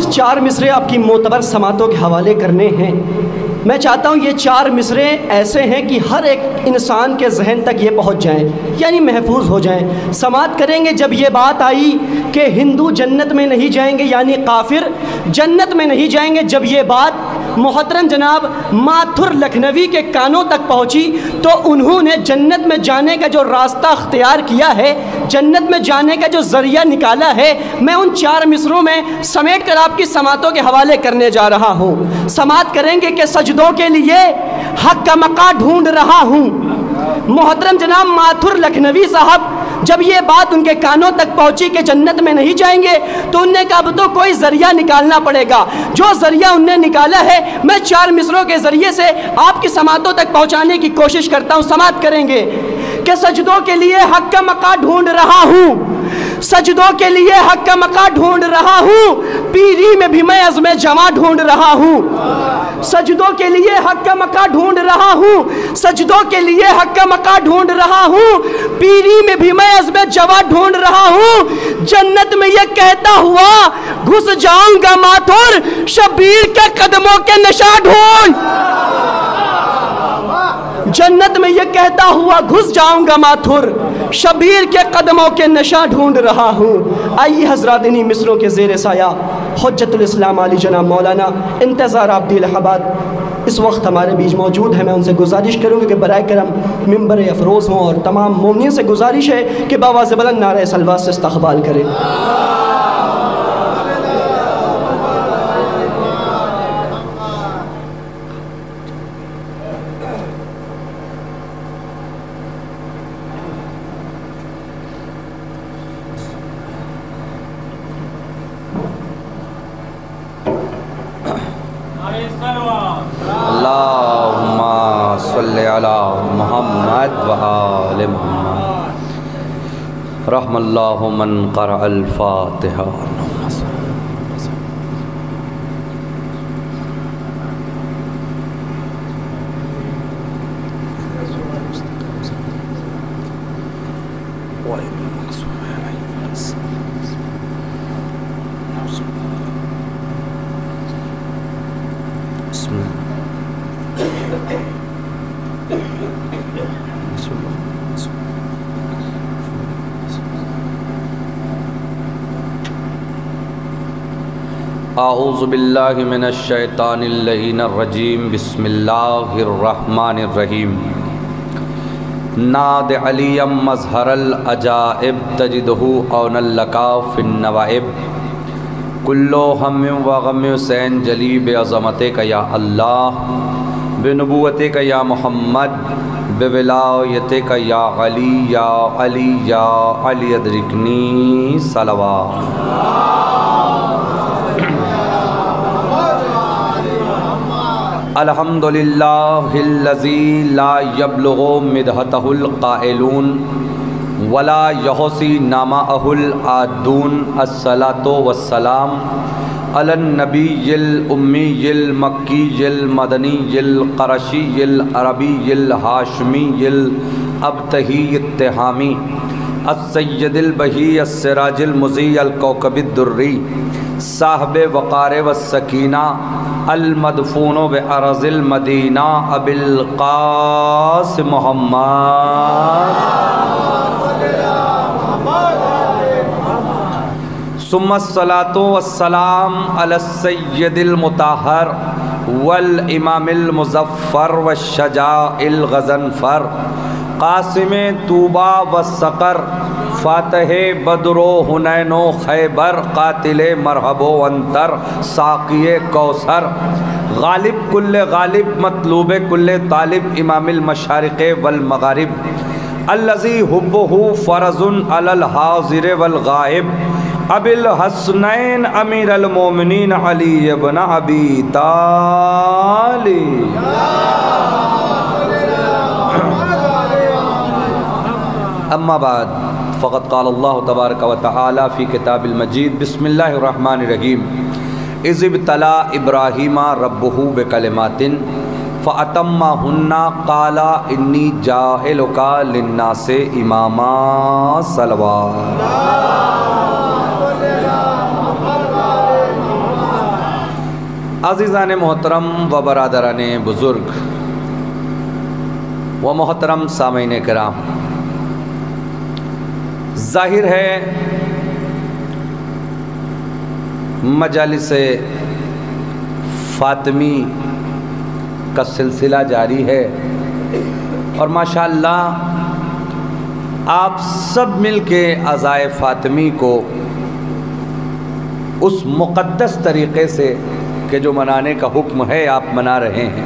صرف 4 مصرے آپ کی معتبر سماعتوں کے حوالے کرنے ہیں۔ میں چاہتا ہوں یہ 4 مصرے ایسے ہیں کہ ہر ایک انسان کے ذہن تک یہ پہنچ جائیں، یعنی محفوظ ہو جائیں۔ سماعت کریں گے جب یہ بات آئی کہ ہندو جنت میں نہیں جائیں گے، یعنی کافر جنت میں نہیں جائیں گے، جب یہ بات محترم جناب ماتھر لکھنوی کے کانوں تک پہنچی تو انہوں نے جنت میں جانے کا جو راستہ اختیار کیا ہے، جنت میں جانے کا جو ذریعہ نکالا ہے، میں ان 4 مصروں میں سمیٹ کر آپ کی سماعتوں کے حوالے کرنے جا رہا ہوں۔ سماعت کریں گے کہ سجدوں کے لیے حق کا مقام ڈھونڈ رہا ہوں۔ محترم جناب ماتھر لکھنوی صاحب جب یہ بات ان کے کانوں تک پہنچی کہ جنت میں نہیں جائیں گے تو انہوں نے کہا اب تو کوئی ذریعہ نکالنا پڑے گا۔ جو ذریعہ انہوں نے نکالا ہے میں 4 مصروں کے ذریعے سے آپ کی سماعتوں تک پہنچانے کی کوشش کرتا ہوں۔ سماعت کریں گے کہ سجدوں کے لیے حق کا مقام ڈھونڈ رہا ہوں، سجدوں کے لیے حق کا مقام ڈھونڈ رہا ہوں، پیری میں بھی میں عزم جمع ڈھونڈ رہا ہوں۔ سجدوں کے لیے حق کا مقام ڈھونڈ رہا ہوں، سجدوں کے لیے حق کا مقام ڈھونڈ رہا ہوں، پیری میں بھی میں عزم جمع ڈھونڈ رہا ہوں۔ جنت میں یہ کہتا ہوا گھس جاؤں گا ماتھر، شبیر کے قدموں کے نشان ڈھونڈ۔ جنت میں یہ کہتا ہوا گھس جاؤں گا ماتھر، شبیر کے قدموں کے نشان ڈھونڈ رہا ہوں۔ آئیے حضرات انہی مصروں کے زیر سایہ حجت الاسلام علی جناب مولانا انتظار عبدی الہ آباد اس وقت ہمارے بیچ موجود ہیں۔ میں ان سے گزارش کروں گا کہ برائے کرم ممبر افروز ہوں اور تمام مومنین سے گزارش ہے کہ بآواز بلند نعرہ صلوات سے استقبال کریں۔ اللہم صلی علی محمد و آل محمد۔ رحم اللہ من قرأ الفاتحہ۔ اعوذ باللہ من الشیطان اللعین الرجیم، بسم اللہ الرحمن الرحیم۔ ناد علیم مظہر العجائب، تجدہ اونا لکا فی النوائب۔ کلو ہم و غم حسین جلی بعظمتک یا اللہ، بنبوتک یا محمد، بولایتک یا علی یا علی یا علی ادرکنی صلوات۔ الحمدللہ الذی لا یبلغ مدحتہ القائلون ولا یحصی نامہ العادون، الصلاۃ والسلام علی النبی الامی المکی المدنی القرشی العربی الہاشمی الابتہی التہامی، السید البہی السراج المضی الکوکب الدری، صاحب وقار والسکینہ، المدفون بعرض المدینہ، ابی القاسم محمد، ثم الصلاۃ والسلام علی السید المطہر والامام المظفر والشجاع الغضنفر، قاسم طوبہ والسقر، فاتح بدر و حنین و خیبر، قاتل مرحب و انتر، ساقی کوثر، غالب کل غالب، مطلوب کل طالب، امام المشارق والمغارب، الذی حبہ فرض علی الحاضر والغائب، ابی الحسنین امیر المومنین علی ابن ابی طالب۔ اما بعد فقد قال اللہ تبارک و تعالی فی کتاب المجید، بسم اللہ الرحمن الرحیم۔ اذ ابتلی ابراہیم ربہ بکلمات فاتمہن قال انی جاعلک للناس اماما، صلوات۔ عزیزان محترم و برادران بزرگ و محترم سامعین کرام، ظاہر ہے مجالس فاطمی کا سلسلہ جاری ہے، اور ماشاءاللہ آپ سب مل کے عزائے فاطمی کو اس مقدس طریقے سے کہ جو منانے کا حکم ہے آپ منا رہے ہیں،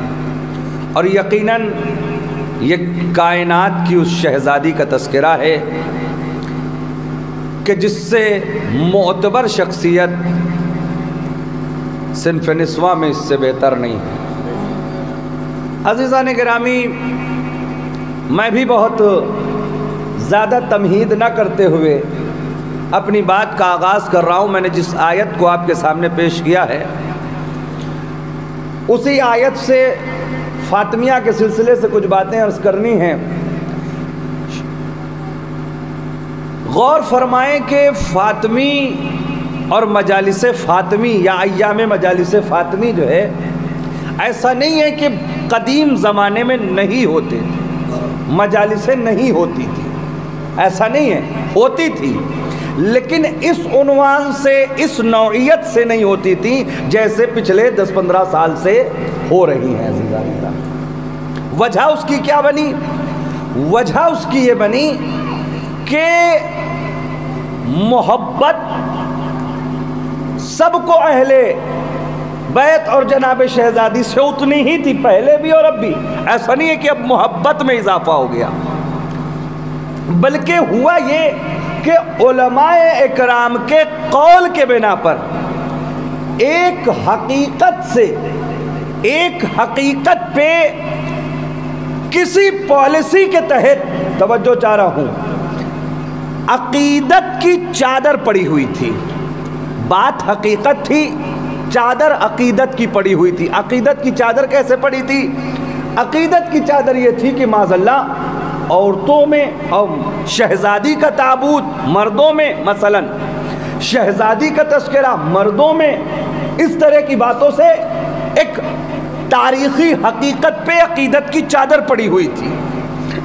اور یقیناً یہ کائنات کی اس شہزادی کا تذکرہ ہے کہ جس سے معتبر شخصیت صنف نسواں میں اس سے بہتر نہیں ہے۔ عزیزان گرامی، میں بھی بہت زیادہ تمہید نہ کرتے ہوئے اپنی بات کا آغاز کر رہا ہوں۔ میں نے جس آیت کو آپ کے سامنے پیش کیا ہے، اسی آیت سے فاطمیہ کے سلسلے سے کچھ باتیں عرض کرنی ہیں۔ غور فرمائیں کہ فاطمی اور مجالس فاطمی یا ایام مجالس فاطمی جو ہے، ایسا نہیں ہے کہ قدیم زمانے میں نہیں ہوتے تھے، مجالسیں نہیں ہوتی تھی، ایسا نہیں ہے، ہوتی تھی، لیکن اس عنوان سے، اس نوعیت سے نہیں ہوتی تھی جیسے پچھلے 10-15 سال سے ہو رہی ہیں۔ وجہ اس کی کیا بنی؟ وجہ اس کی یہ بنی کہ محبت سب کو اہل بیت اور جناب شہزادی سے اتنی ہی تھی، پہلے بھی اور اب بھی۔ ایسا نہیں ہے کہ اب محبت میں اضافہ ہو گیا، بلکہ ہوا یہ کہ علماء اکرام کے قول کے بنا پر ایک حقیقت سے، ایک حقیقت پہ کسی پالیسی کے تحت، توجہ چاہ رہا ہوں، عقیدت کی چادر پڑی ہوئی تھی۔ بات حقیقت تھی، چادر عقیدت کی پڑی ہوئی تھی۔ عقیدت کی چادر کیسے پڑی تھی؟ عقیدت کی چادر یہ تھی کہ معاذ اللہ عورتوں میں، اور شہزادی کا تابوت مردوں میں، مثلا شہزادی کا تذکرہ مردوں میں، اس طرح کی باتوں سے ایک تاریخی حقیقت پہ عقیدت کی چادر پڑی ہوئی تھی۔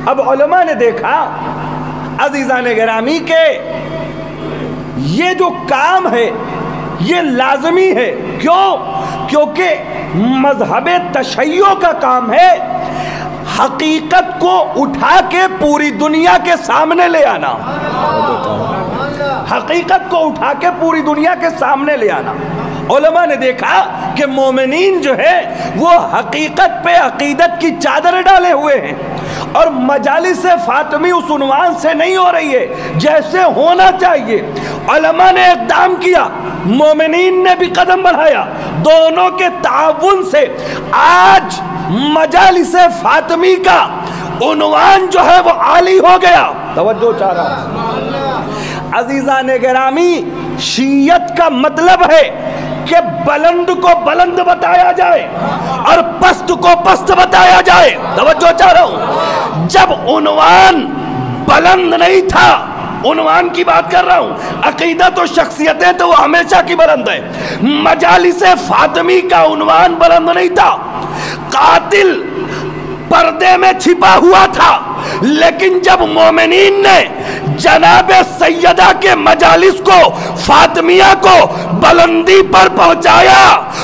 اب علماء نے دیکھا عزیزان گرامی کہ یہ جو کام ہے یہ لازمی ہے۔ کیوں؟ کیونکہ مذہب تشیع کا کام ہے حقیقت کو اٹھا کے پوری دنیا کے سامنے لے آنا، حقیقت کو اٹھا کے پوری دنیا کے سامنے لے آنا۔ علماء نے دیکھا کہ مومنین جو ہے وہ حقیقت پہ عقیدت کی چادر ڈالے ہوئے ہیں، اور مجالس فاطمی اس عنوان سے نہیں ہو رہی ہے جیسے ہونا چاہیے۔ علماء نے اقدام کیا، مومنین نے بھی قدم بڑھایا، دونوں کے تعاون سے آج مجالس فاطمی کا عنوان جو ہے وہ عالی ہو گیا۔ توجہ چاہ رہا ہوں عزیزان گرامی، شیعت کا مطلب ہے کہ بلند کو بلند بتایا جائے اور پست کو پست بتایا جائے۔ توجہ چاہ رہا ہوں، جب عنوان بلند نہیں تھا، عنوان کی بات کر رہا ہوں، عقیدت و شخصیتیں تو وہ ہمیشہ کی بلند ہے، مجالس فاطمی کا عنوان بلند نہیں تھا، قاتل پردے میں چھپا ہوا تھا، لیکن جب مومنین نے جناب سیدہ کے مجالس کو، فاطمیہ کو بلندی پر پہنچایا،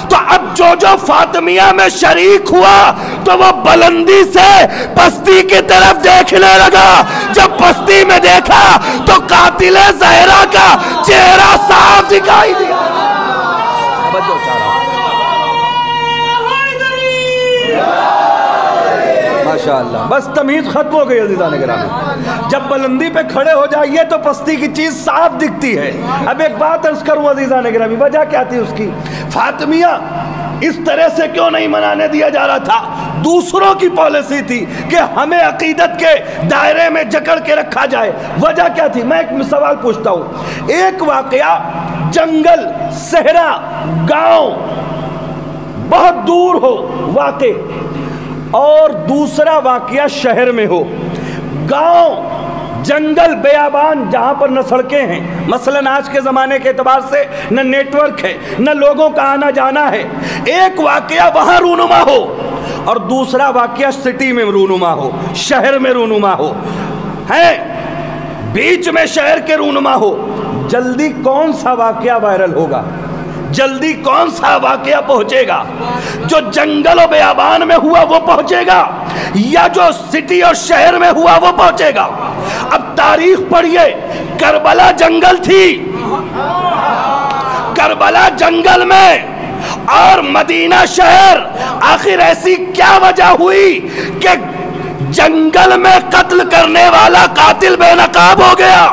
تو اب جو فاطمیہ میں شریک ہوا تو وہ بلندی سے پستی کی طرف دیکھنے لگا۔ جب پستی میں دیکھا تو قاتل زہرا کا چہرہ صاف دکھائی دیا۔ ماشاءاللہ، بس تمیز ختم ہو گئی عزیزان گرامی۔ جب بلندی پہ کھڑے ہو جائیے تو پستی کی چیز صاف دکھتی ہے۔ اب ایک بات عرض کروں عزیزان گرامی، وجہ کیا تھی اس کی؟ فاطمیہ اس طرح سے کیوں نہیں منانے دیا جا رہا تھا؟ دوسروں کی پالیسی تھی کہ ہمیں عقیدت کے دائرے میں جکڑ کے رکھا جائے۔ وجہ کیا تھی؟ میں ایک سوال پوچھتا ہوں۔ ایک واقعہ جنگل، صحرا، گاؤں بہت دور ہو واقع، اور دوسرا واقعہ شہر میں ہو۔ گاؤں، جنگل، بیابان جہاں پر نہ سڑکیں ہیں، مثلا آج کے زمانے کے اعتبار سے نہ نیٹ ورک ہے، نہ لوگوں کا آنا جانا ہے، ایک واقعہ وہاں رونما ہو اور دوسرا واقعہ سٹی میں رونما ہو، شہر میں رونما ہو، ہے بیچ میں شہر کے رونما ہو، جلدی کون سا واقعہ وائرل ہوگا؟ جلدی کون سا واقعہ پہنچے گا؟ جو جنگل و بیابان میں ہوا وہ پہنچے گا یا جو سٹی اور شہر میں ہوا وہ پہنچے گا؟ اب تاریخ پڑھیے، کربلا جنگل تھی، کربلا جنگل میں اور مدینہ شہر، آخر ایسی کیا وجہ ہوئی کہ جنگل میں قتل کرنے والا قاتل بے نقاب ہو گیا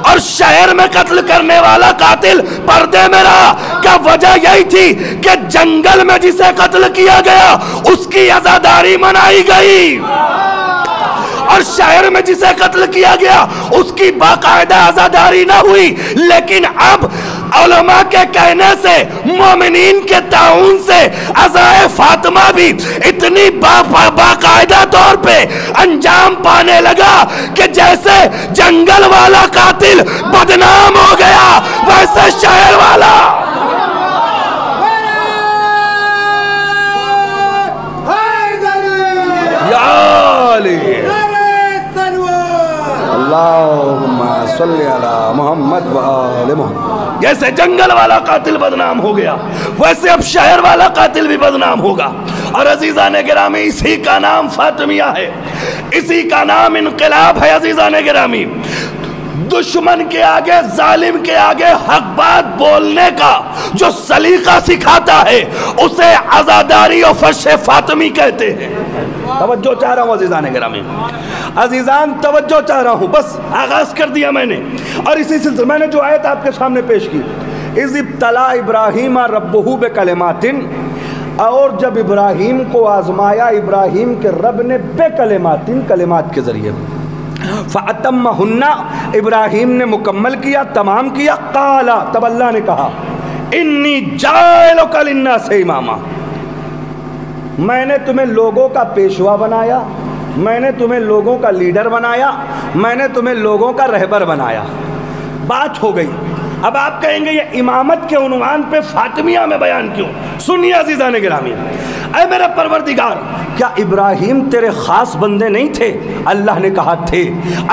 اور شہر میں قتل کرنے والا قاتل پردے میں رہا؟ کیا وجہ یہی تھی کہ جنگل میں جسے قتل کیا گیا اس کی عزاداری منائی گئی اور شہر میں جسے قتل کیا گیا اس کی باقاعدہ عزاداری نہ ہوئی؟ لیکن اب علماء کے کہنے سے، مومنین کے تعاون سے عزائے فاطمہ بھی اتنی باقاعدہ طور پہ انجام پانے لگا کہ جیسے جنگل والا قاتل بدنام ہو گیا ویسے شہر والا یا علی اللہم صلی علی محمد و آل محمد، جیسے جنگل والا قاتل بدنام ہو گیا ویسے اب شہر والا قاتل بھی بدنام ہوگا۔ اور عزیزان گرامی، اسی کا نام فاطمیہ ہے، اسی کا نام انقلاب ہے۔ عزیزان گرامی، دشمن کے آگے، ظالم کے آگے حق بات بولنے کا جو سلیقہ سکھاتا ہے اسے عزاداری و فرش فاطمی کہتے ہیں۔ توجہ چاہ رہا ہوں عزیزان گرامی، عزیزان توجہ چاہ رہا ہوں، بس آغاز کر دیا میں نے، اور اسی سلسلے میں نے جو آیت آپ کے سامنے پیش کی، اذ ابتلا ابراہیم ربہ بکلمات، اور جب ابراہیم کو آزمایا ابراہیم کے رب نے بکلمات، کلمات کے ذریعے، فَأَتَمَّهُنَّ، ابراہیم نے مکمل کیا، تمام کیا، قَالَ، تب اللہ نے کہا اِنِّي جَائِلُكَ لِلنَّاسِ اماما، میں نے تمہیں لوگوں کا پیشوا بنایا، میں نے تمہیں لوگوں کا لیڈر بنایا، میں نے تمہیں لوگوں کا رہبر بنایا۔ بات ہو گئی۔ اب آپ کہیں گے یہ امامت کے عنوان پہ فاطمیہ میں بیان کیوں؟ سنیے عزیزان گرامی، اے میرے پروردگار، کیا ابراہیم تیرے خاص بندے نہیں تھے؟ اللہ نے کہا تھے۔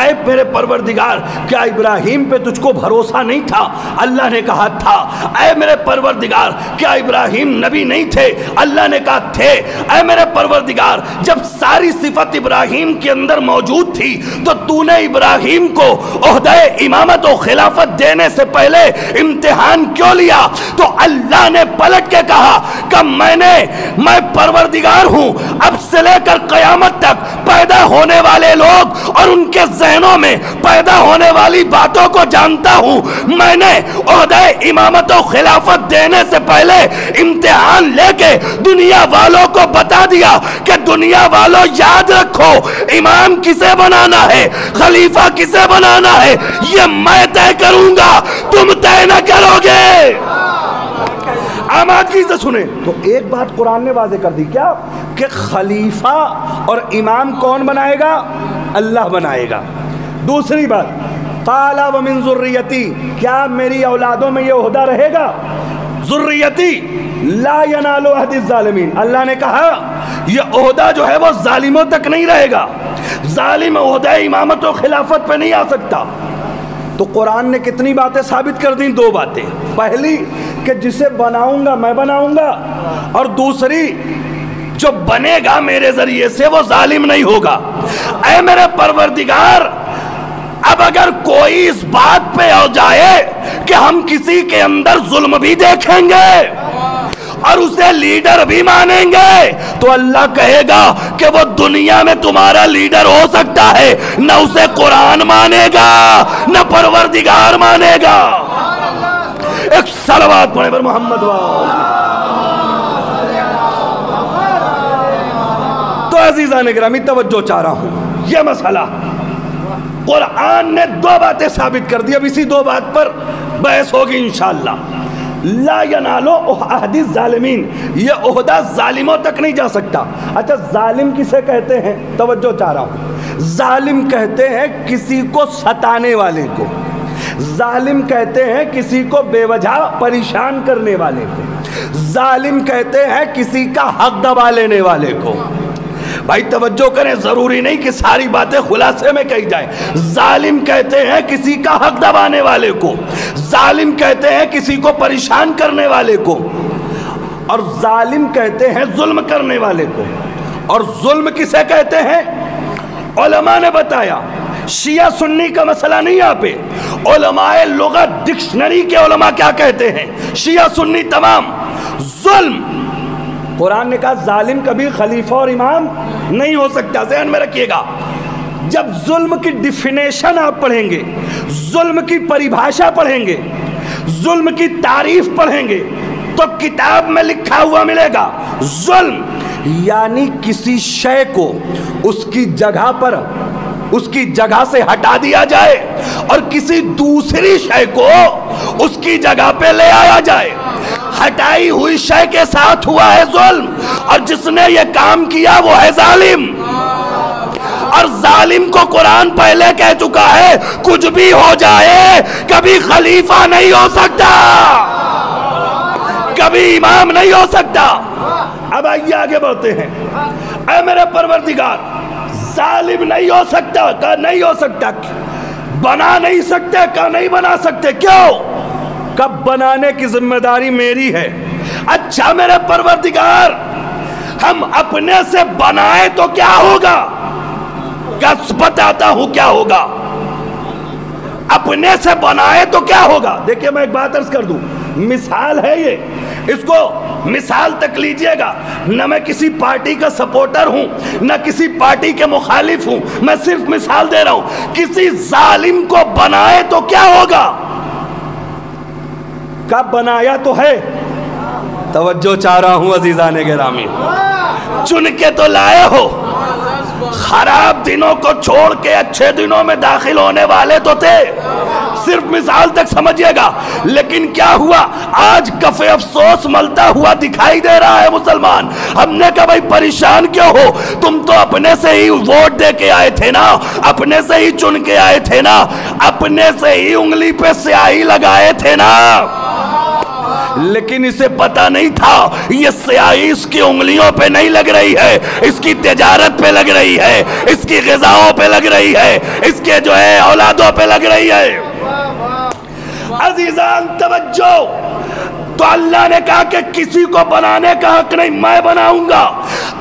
اے میرے پروردگار، کیا ابراہیم پہ تجھ کو بھروسہ نہیں تھا؟ اللہ نے کہا تھا۔ اے میرے پروردگار، کیا ابراہیم نبی نہیں تھے؟ اللہ نے کہا تھے۔ اے میرے پروردگار، جب ساری صفت ابراہیم کے اندر موجود تھی تو تو نے ابراہیم کو عہدہ امامت و خلافت دینے سے پہلے امتحان کیوں لیا؟ تو اللہ نے پلٹ کے کہا کہ میں پروردگار ہوں، اب سے لے کر قیامت تک پیدا ہونے والے لوگ اور ان کے ذہنوں میں پیدا ہونے والی باتوں کو جانتا ہوں۔ میں نے عہدہ امامت و خلافت دینے سے پہلے امتحان لے کے دنیا والوں کو بتا دیا کہ دنیا والوں یاد رکھو، امام کسے بنانا ہے، خلیفہ کسے بنانا ہے، یہ میں طے کروں گا، تم طے نہ کرو گے۔ آمادگی سے سنیں تو ایک بات قرآن نے واضح کر دی، کیا کہ خلیفہ اور امام کون بنائے گا؟ اللہ بنائے گا۔ دوسری بات، قال ومن ذریتی، کیا میری اولادوں میں یہ عہدہ رہے گا؟ ذریتی لا ینال عہد الظالمین، اللہ نے کہا یہ عہدہ جو ہے وہ ظالموں تک نہیں رہے گا، ظالم عہدہ امامت و خلافت پہ نہیں آ سکتا۔ تو قرآن نے کتنی باتیں ثابت کر دیں؟ دو باتیں، پہلی کہ جسے بناؤں گا میں بناؤں گا، اور دوسری جو بنے گا میرے ذریعے سے وہ ظالم نہیں ہوگا۔ اے میرے پروردگار، اب اگر کوئی اس بات پہ آ جائے کہ ہم کسی کے اندر ظلم بھی دیکھیں گے اور اسے لیڈر بھی مانیں گے تو اللہ کہے گا کہ وہ دنیا میں تمہارا لیڈر ہو سکتا ہے، نہ اسے قرآن مانے گا نہ پروردگار مانے گا۔ ایک صلوات پڑھیں پر محمد تو عزیزان گرامی توجہ چاہ رہا ہوں، یہ مسئلہ قرآن نے دو باتیں ثابت کر دی، اب اسی دو بات پر بحث ہوگی انشاءاللہ۔ لا ینالو عہد الظالمین، یہ عہدہ ظالموں تک نہیں جا سکتا۔ اچھا ظالم کسے کہتے ہیں؟ توجہ چاہ رہا ہوں، ظالم کہتے ہیں کسی کو ستانے والے کو، ظالم کہتے ہیں کسی کو بے وجہ پریشان کرنے والے کو۔ ظالم کہتے ہیں کسی کا حق دبا لینے والے کو. بھائی توجہ کریں، ضروری نہیں کہ ساری باتیں خلاصے میں کہی جائیں. ظالم کہتے ہیں کسی کا حق دبانے والے کو، ظالم کہتے ہیں کسی کو پریشان کرنے والے کو، اور ظالم کہتے ہیں ظلم کرنے والے کو. اور ظلم کسے کہتے ہیں؟ علماء نے بتایا. شیعہ سنی کا مسئلہ نہیں یہاں پہ. علماء لغت ڈکشنری کے علماء کیا کہتے ہیں؟ شیعہ سنی تمام. ظلم، قرآن نے کہا ظالم کبھی خلیفہ اور امام نہیں ہو سکتا. ذہن میں رکھیے گا، جب ظلم کی ڈیفینیشن آپ پڑھیں گے، ظلم کی پریبھاشا پڑھیں گے، ظلم کی تعریف پڑھیں گے، تو کتاب میں لکھا ہوا ملے گا ظلم یعنی کسی شے کو اس کی جگہ پر، اس کی جگہ سے ہٹا دیا جائے اور کسی دوسری شے کو اس کی جگہ پہ لے آیا جائے. ہٹائی ہوئی شے کے ساتھ ہوا ہے ظلم، اور جس نے یہ کام کیا وہ ہے ظالم. اور ظالم کو قرآن پہلے کہہ چکا ہے کچھ بھی ہو جائے کبھی خلیفہ نہیں ہو سکتا، کبھی امام نہیں ہو سکتا. اب آئیے آگے بڑھتے ہیں. اے میرے پروردگار، ظالم نہیں ہو سکتا، کہا نہیں ہو سکتا. بنا نہیں سکتے، کہا نہیں بنا سکتے. کیوں؟ کب بنانے کی ذمہ داری میری ہے. اچھا میرے پروردگار، ہم اپنے سے بنائے تو کیا ہوگا؟ کس بتاتا ہوں کیا ہوگا. اپنے سے بنائے تو کیا ہوگا؟ دیکھیں میں ایک بات عرض کر دوں، مثال ہے یہ، اس کو مثال تک لیجئے گا. نہ میں کسی پارٹی کا سپورٹر ہوں نہ کسی پارٹی کے مخالف ہوں، میں صرف مثال دے رہا ہوں. کسی ظالم کو بنائے تو کیا ہوگا؟ کب بنایا تو ہے. توجہ چاہ رہا ہوں عزیزان گرامی، چن کے تو لائے ہو. خراب دنوں کو چھوڑ کے اچھے دنوں میں داخل ہونے والے تو تھے. صرف مثال تک سمجھیے گا. لیکن کیا ہوا؟ آج کف افسوس ملتا ہوا دکھائی دے رہا ہے مسلمان. ہم نے کہا بھائی پریشان کیوں ہو؟ تم تو اپنے سے ہی ووٹ دے کے آئے تھے نا، اپنے سے ہی چن کے آئے تھے نا، اپنے سے ہی انگلی پہ سیاہی لگائے تھے نا. لیکن اسے پتا نہیں تھا یہ سیاہی اس کی انگلیوں پہ نہیں لگ رہی ہے، اس کی تجارت پہ لگ رہی ہے، اس کی غذاؤں پہ لگ رہی ہے، اس کے جو ہے اولادوں پہ لگ رہی ہے. عزیزان توجہ، تو اللہ نے کہا کہ کسی کو بنانے کا حق نہیں، میں بناؤں گا.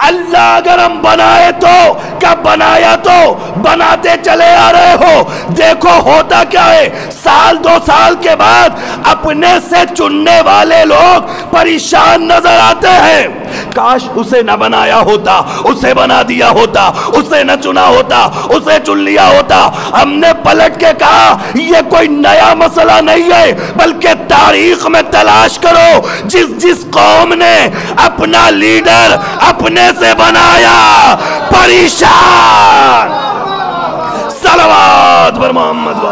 اللہ اگر ہم بنائے تو کیا بنایا تو بناتے چلے آ رہے ہو. دیکھو ہوتا کیا ہے، سال دو سال کے بعد اپنے سے چننے والے لوگ پریشان نظر آتے ہیں. کاش اسے نہ بنایا ہوتا، اسے بنا دیا ہوتا، اسے نہ چنا ہوتا، اسے چن لیا ہوتا. ہم نے پلٹ کے کہا یہ کوئی نیا مسئلہ نہیں ہے، بلکہ تاریخ میں تلاش کرو جس قوم نے اپنا لیڈر اپنے سے بنایا پریشان. صلوات بر محمد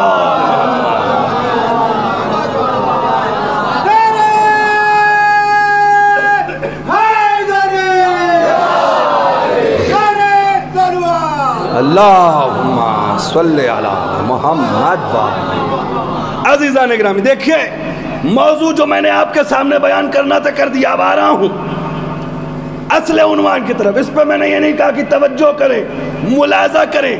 اللہم صلی علی محمد. عزیزان گرامی دیکھیے موضوع جو میں نے آپ کے سامنے بیان کرنا تھا کر دیا. اب آ رہا ہوں اصل عنوان کی طرف. اس پہ میں نے یہ نہیں کہا کہ توجہ کریں، ملاحظہ کریں،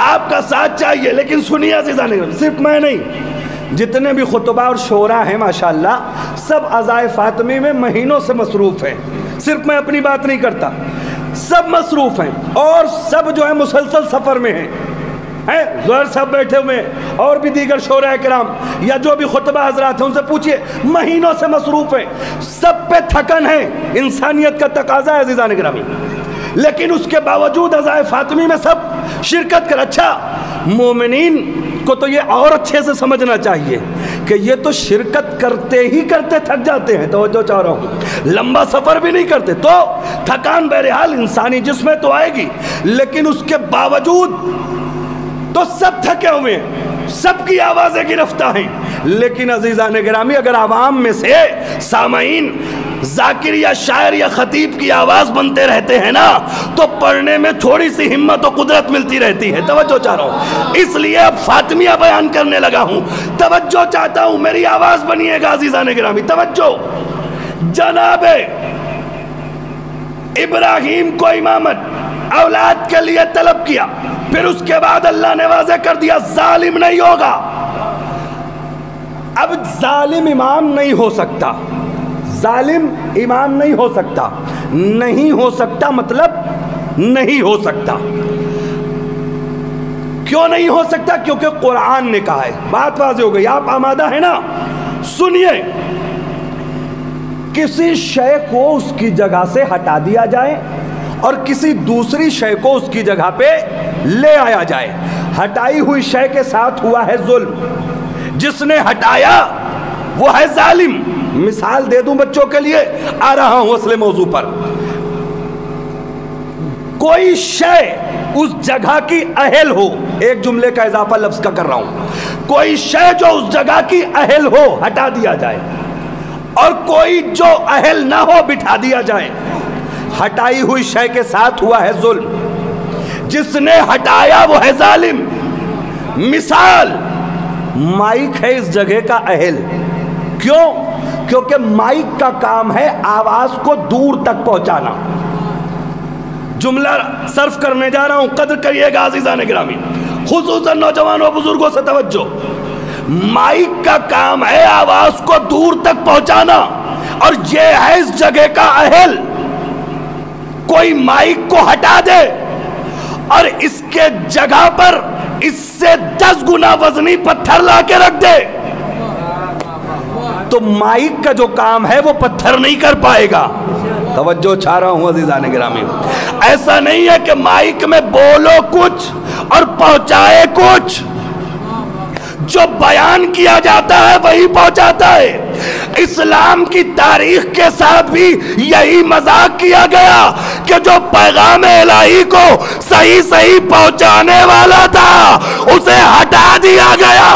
آپ کا ساتھ چاہیے، لیکن سنیے عزیزان گرامی، صرف میں نہیں، جتنے بھی خطبہ اور شعراء ہیں ماشاءاللہ سب عزائے فاطمی میں مہینوں سے مصروف ہیں. صرف میں اپنی بات نہیں کرتا، سب مصروف ہیں اور سب جو ہے مسلسل سفر میں ہیں. زہر صاحب بیٹھے ہوئے ہیں اور بھی دیگر شعراء کرام یا جو بھی خطبہ حضرات ہیں ان سے پوچھئے، مہینوں سے مصروف ہیں، سب پہ تھکن ہے. انسانیت کا تقاضا ہے عزیزان گرامی، لیکن اس کے باوجود عزائے فاطمی میں سب شرکت کر. اچھا مومنین کو تو یہ اور اچھے سے سمجھنا چاہیے کہ یہ تو شرکت کرتے ہی کرتے تھک جاتے ہیں. توجہ چاہ رہا ہوں، لمبا سفر بھی نہیں کرتے تو تھکان بہرحال انسانی جسم میں تو آئے گی، لیکن اس کے باوجود تو سب تھکے ہوئے ہیں، سب کی آوازیں گرفتہ ہیں. لیکن عزیزان گرامی اگر عوام میں سے سامعین ذاکر یا شاعر یا خطیب کی آواز بنتے رہتے ہیں نا تو پڑھنے میں تھوڑی سی ہمت و قدرت ملتی رہتی ہے. توجہ چاہ رہا ہوں، اس لیے اب فاطمیہ بیان کرنے لگا ہوں. توجہ چاہتا ہوں، میری آواز بنیے گا عزیزان گرامی. توجہ، جناب ابراہیم کو امامت اولاد کے لیے طلب کیا، پھر اس کے بعد اللہ نے واضح کر دیا ظالم نہیں ہوگا۔ اب ظالم امام نہیں ہو سکتا، ظالم امام نہیں ہو سکتا، نہیں ہو سکتا مطلب نہیں ہو سکتا۔ کیوں نہیں ہو سکتا؟ کیونکہ قرآن نے کہا ہے۔ بات واضح ہو گئی، آپ آمادہ ہیں نا؟ سنیے، کسی شے کو اس کی جگہ سے ہٹا دیا جائے اور کسی دوسری شے کو اس کی جگہ پہ لے آیا جائے، ہٹائی ہوئی شے کے ساتھ ہوا ہے ظلم، جس نے ہٹایا وہ ہے ظالم۔ مثال دے دوں بچوں کے لیے، آ رہا ہوں اصل موضوع پر۔ کوئی شے اس جگہ کی اہل ہو، ایک جملے کا اضافہ لفظ کا کر رہا ہوں، کوئی شے جو اس جگہ کی اہل ہو ہٹا دیا جائے، اور کوئی جو اہل نہ ہو بٹھا دیا جائے، ہٹائی ہوئی شے کے ساتھ ہوا ہے ظلم، جس نے ہٹایا وہ ہے ظالم۔ مثال، مائک ہے اس جگہ کا اہل، کیوں؟ کیونکہ مائک کا کام ہے آواز کو دور تک پہنچانا۔ جملہ صرف کرنے جا رہا ہوں، قدر کریے گا عزیزان گرامی، خصوصاً نوجوانوں بزرگوں سے توجہ۔ مائک کا کام ہے آواز کو دور تک پہنچانا، اور یہ ہے اس جگہ کا اہل۔ کوئی مائک کو ہٹا دے اور اس کے جگہ پر اس سے 10 گنا وزنی پتھر لا کے رکھ دے تو مائک کا جو کام ہے وہ پتھر نہیں کر پائے گا۔ توجہ چاہ رہا ہوں عزیزان گرامی، ایسا نہیں ہے کہ مائک میں بولو کچھ اور پہنچائے کچھ، جو بیان کیا جاتا ہے وہی پہنچاتا ہے۔ اسلام کی تاریخ کے ساتھ بھی یہی مذاق کیا گیا کہ جو پیغام الہی کو صحیح صحیح پہنچانے والا تھا اسے ہٹا دیا گیا۔